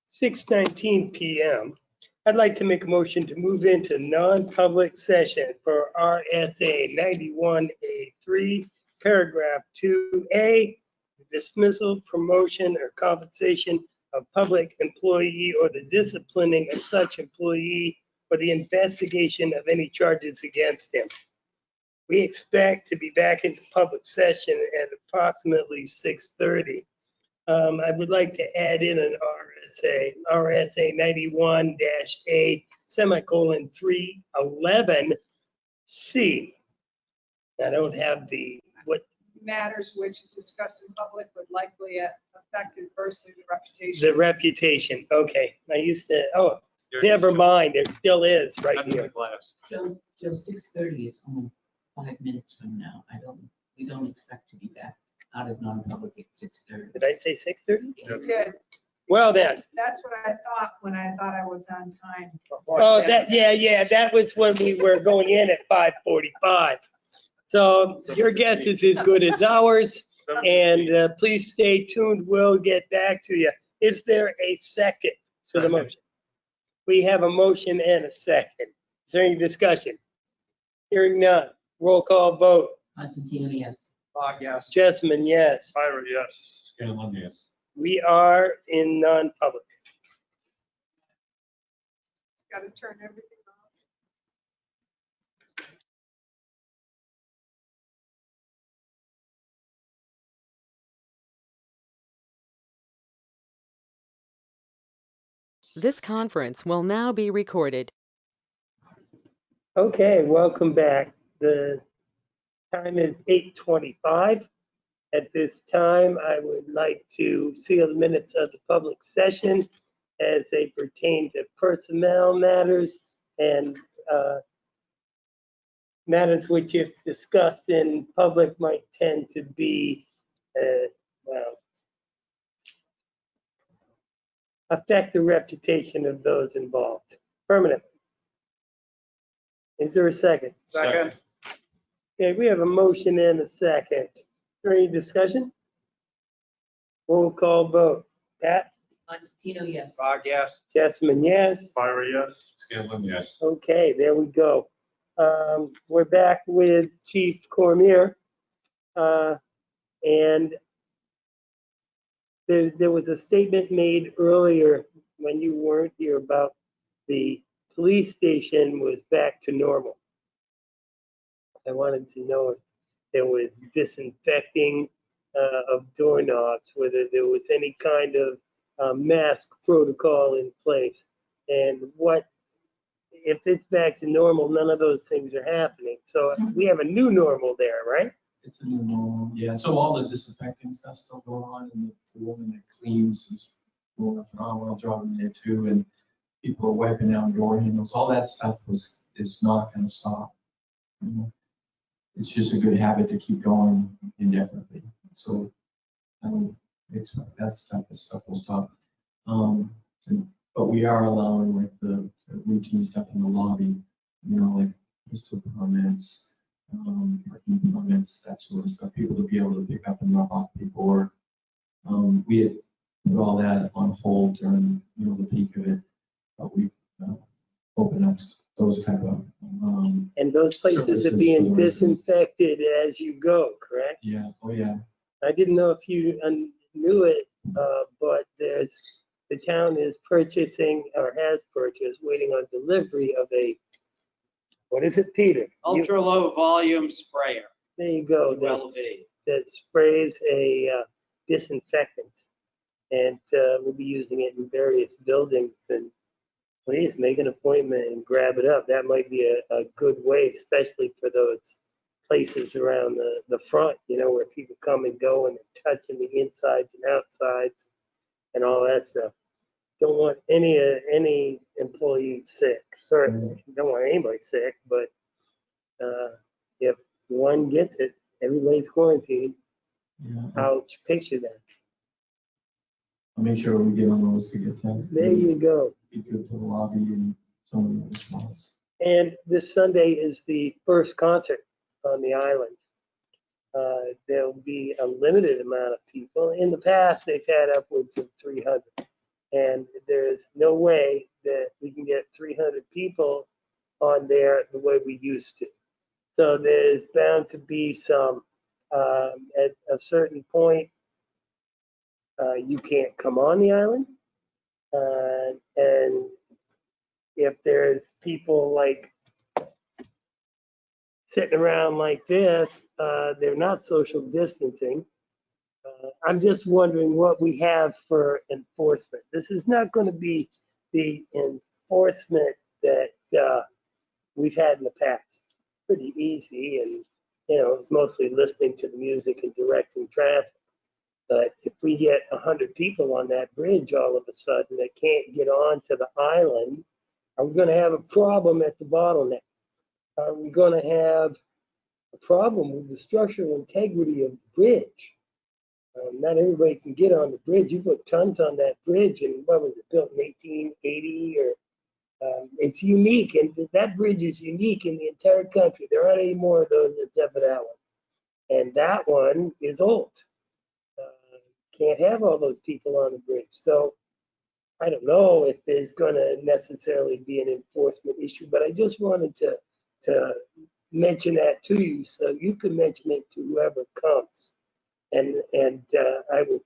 6:19 PM, I'd like to make a motion to move into non-public session for RSA 91A3, paragraph 2A, dismissal, promotion, or compensation of public employee or the disciplining of such employee or the investigation of any charges against him. We expect to be back into public session at approximately 6:30. I would like to add in an RSA 91-A semicolon 311C. I don't have what Matters which discussed in public would likely affect adversely the reputation. the reputation. Okay, I used to, never mind, it still is right Under the here. glass. Joe, 6:30 is almost 5 minutes from now. We don't expect to be back out of non-public at 6:30. Did I say 6:30? Good. Well, then. That's what I thought when I thought I was on time. Oh, that was when we were going in at 5:45. So your guess is as good as ours, and please stay tuned. We'll get back to you. Is there a second to the motion? We have a motion and a second. Is there any discussion? Hearing none. Roll call vote. Constantino, yes. Bog, yes. Jessamine, yes. Ira, yes. Scanlon, yes. We are in non-public. Got to turn everything off. This conference will now be recorded. Okay, welcome back. The time is 8:25. At this time, I would like to seal the minutes of the public session as they pertain to personnel matters and matters which, if discussed in public, might tend to be, well, affect the reputation of those involved permanently. Is there a second? Second, Okay, we have a motion and a second. Is there any discussion? Roll call vote. Pat? Constantino, yes. Bog, yes. Jessamine, yes. Fire, yes. Scanlon, yes. Okay, there we go. We're back with Chief Cormier. And there was a statement made earlier when you weren't here about the police station was back to normal. I wanted to know if there was disinfecting of doorknobs, whether there was any kind of mask protocol in place. And what, if it's back to normal, none of those things are happening. So we have a new normal there, right? It's a new normal, yeah. So all the disinfecting stuff still going on, and the woman that cleans is doing a phenomenal job in there too. And people are wiping down door handles. All that stuff is not going to stop. You know? It's just a good habit to keep going indefinitely. So I don't expect that stuff will stop. But we are allowing like the routine stuff in the lobby. You know, like pistol permits. Parking permits, that sort of stuff, people to be able to pick up and drop off paperwork. We had put all that on hold during, the peak of it, but we opened up those type of. And those places are services being for the residents. disinfected as you go, correct? Yeah, oh yeah, I didn't know if you knew it, but the town is purchasing or has purchased, waiting on delivery of a, what is it, Peter? Ultra low volume sprayer. There you go. ULV. That sprays a disinfectant. And we'll be using it in various buildings. And please make an appointment and grab it up. That might be a good way, especially for those places around the front, where people come and go and they're touching the insides and outsides and all that stuff. Don't want any employee sick, certainly. Don't want anybody sick, but if one gets it, everybody's quarantined. yeah. Ouch, picture that. I'll make sure we get on the list to get that. There you go. Be good for the lobby and some of the other spots. And this Sunday is the first concert on the island. There'll be a limited amount of people. In the past, they've had upwards of 300. And there's no way that we can get 300 people on there the way we used to. So there's bound to be some, at a certain point, you can't come on the island. And if there's people like sitting around like this, they're not social distancing. I'm just wondering what we have for enforcement. This is not going to be the enforcement that we've had in the past. Pretty easy, and it's mostly listening to the music and directing traffic. But if we get 100 people on that bridge all of a sudden that can't get onto the island, are we going to have a problem at the bottleneck? Are we going to have a problem with the structural integrity of the bridge? Not everybody can get on the bridge. You put tons on that bridge, and what was it, built in 1880 or? It's unique, and that bridge is unique in the entire country. There aren't any more of those except for that one. And that one is old. Can't have all those people on the bridge. So I don't know if there's going to necessarily be an enforcement issue, but I just wanted to mention that to you so you can mention it to whoever comes. And I will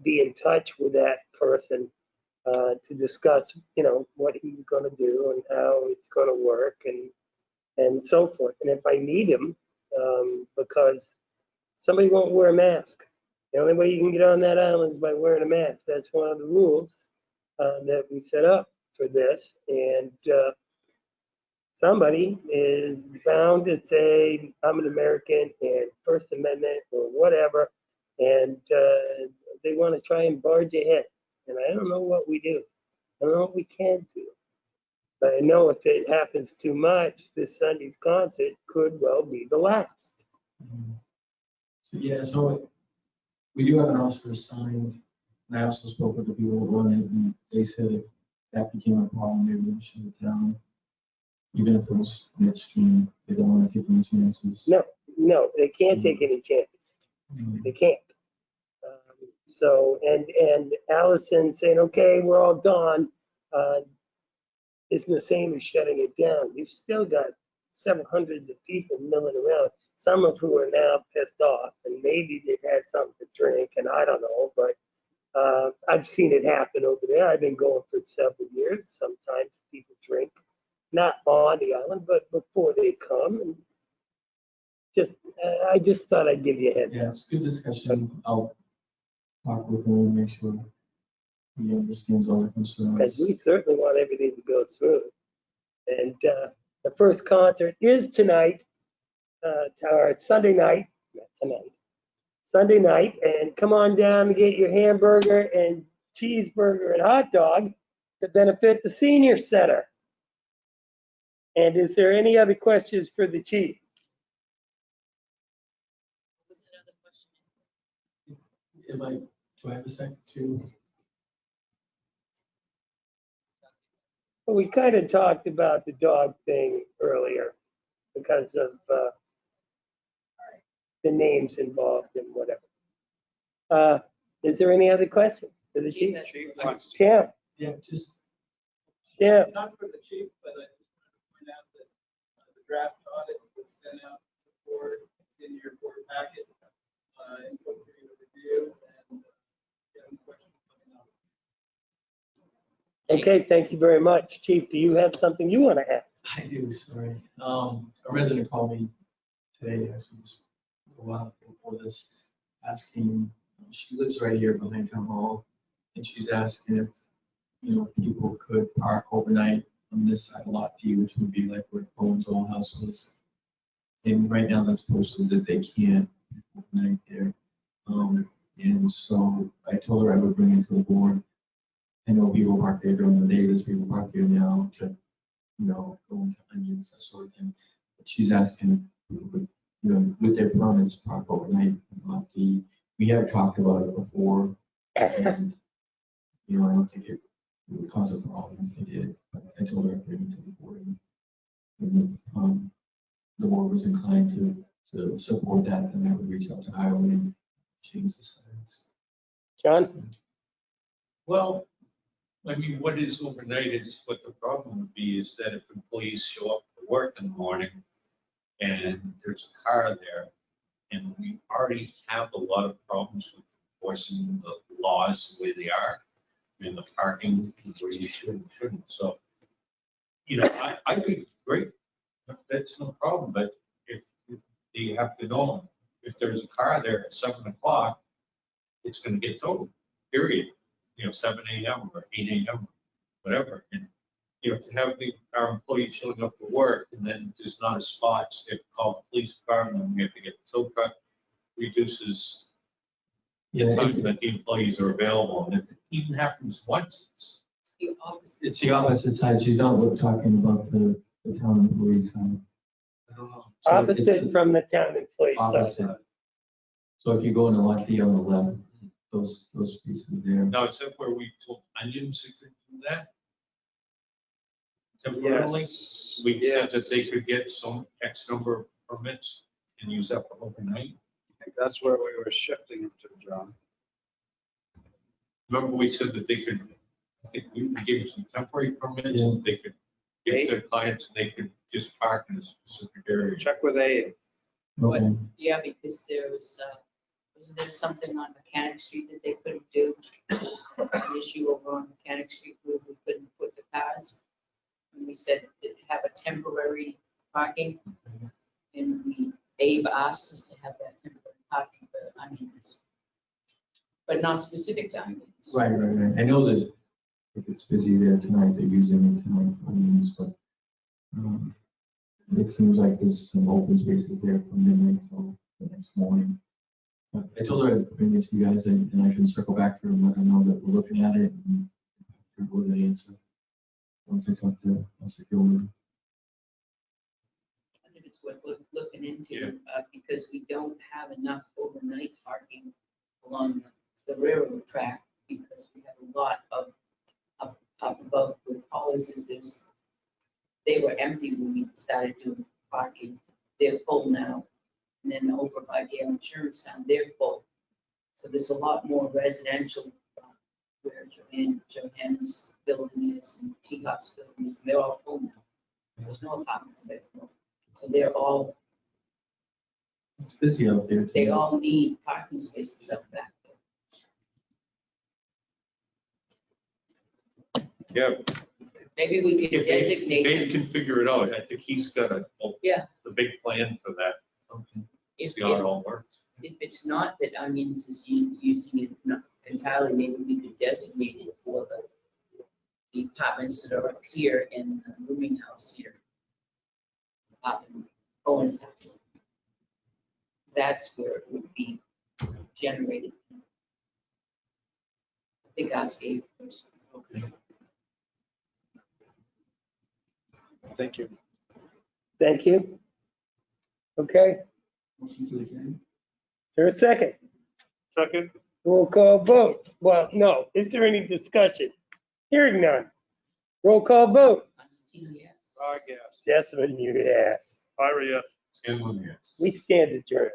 be in touch with that person to discuss, what he's going to do and how it's going to work and so forth. And if I need him, because somebody won't wear a mask. The only way you can get on that island is by wearing a mask. That's one of the rules that we set up for this. And somebody is bound to say, I'm an American and First Amendment or whatever. and they want to try and barge ahead. And I don't know what we do. I don't know what we can do. But I know if it happens too much, this Sunday's concert could well be the last. So, yeah, so we do have an officer assigned, and I also spoke with the people who run it, and they said if that became a problem, maybe we should shut it down. Even if it was midstream, they don't want to take any chances. No, they can't take any chances. They can't. So, and Allison saying, okay, we're all done, isn't the same as shutting it down. You've still got several hundreds of people milling around, some of who are now pissed off, and maybe they've had something to drink, and I don't know, but I've seen it happen over there. I've been going for several years. Sometimes people drink, not on the island, but before they come, and I just thought I'd give you a heads up. Yeah, it's a good discussion. I'll talk with him and make sure he understands all the concerns. Because we certainly want everything to go smooth. And the first concert is tonight, or Sunday night, not tonight, Sunday night. And come on down and get your hamburger and cheeseburger and hot dog to benefit the senior center. And is there any other questions for the chief? Was another question? Do I have a second to? Well, we kind of talked about the dog thing earlier because of the names involved and whatever. Is there any other question for the chief? Chief wants to- Tim? Yeah, just. Yeah. Not for the chief, but I just want to point out that the draft audit was sent out to the board, it's in your board packet, and for your review, and if you have any questions, let me know. Okay, thank you very much. Chief, do you have something you want to ask? I do, sorry. A resident called me today, actually, just a while before this, asking, she lives right here behind town hall, and she's asking if, people could park overnight on this side of lot D, which would be like where Cohen's old house was. And right now that's posted that they can't overnight there. And so I told her I would bring it to the board. I know people park there during the day, there's people park there now to, go into onions, that sort of thing. But she's asking, with their permits, park overnight. We have talked about it before, and, I don't think it would cause a problem if they did, but I told her I'd bring it to the board. And if the board was inclined to support that, then I would reach out to Highway and change the signs. John? Well, I mean, what is overnight is what the problem would be is that if employees show up for work in the morning and there's a car there, and we already have a lot of problems with enforcing the laws the way they are, in the parking where you should and shouldn't. So, I think it's great. That's no problem. But if you have to know if there's a car there at 7 o'clock, it's going to get towed, period. 7 a.m. or 8 a.m. whatever. And, to have our employees showing up for work and then there's not a spot, so they have to call the police department, and we have to get the tow truck, reduces the time that the employees are available. And if it even happens once, It's the opposite. It's the opposite side. She's not talking about the town employees side. I don't know. So Opposite it's from the town employee side. opposite. So if you go into lot D on the left, those pieces there. Now, is that where we told Onions they could do that? Temporarily? Yes. We said that they could get some X number of permits and use that for overnight. I think that's where we were shifting them to, John. Remember, we said that they could, I think we gave them some temporary permits, Yeah. and they could give their clients, and they could just park in a specific area. Check with Abe. Okay. Yeah, because wasn't there something on Mechanic Street that they couldn't do? An issue over on Mechanic Street where we couldn't put the cars. And we said that have a temporary parking. And Abe asked us to have that temporary parking for onions. But not specific to onions. Right. I know that if it's busy there tonight, they're using it tonight for onions, but it seems like there's some open spaces there from midnight till the next morning. I told her I'd bring it to you guys and I can circle back to her and let her know that we're looking at it and with an answer. Once I talk to Mr. Gilman. I think it's worth looking into, because we don't have enough overnight parking along the railroad track, because we have a lot of up above where Paula's is. They were empty when we started doing parking. They're full now. And then over by Gale Insurance Town, they're full. So there's a lot more residential where Johanna's building is and T-Hop's building is, and they're all full now. There's no apartments available. So they're all, It's busy out there. they all need parking spaces up back there. Yeah, Maybe we could if Dave designate them. can figure it out, I think he's got Yeah. the big plan for that, Okay. If, see how it all works. if it's not that Onions is using it not entirely, maybe we could designate it for the apartments that are up here in the rooming house here. Up in Owen's house. That's where it would be generated. I think ask Abe first. Okay. Thank you. Thank you. Okay, Motion to adjourn. is there a second? Second, Roll call vote. Well, no, is there any discussion? Hearing none. Roll call vote. Constantino, yes. I guess. Jessamine, you yes. Ira, yes. Scanlon, yes. We stand adjourned.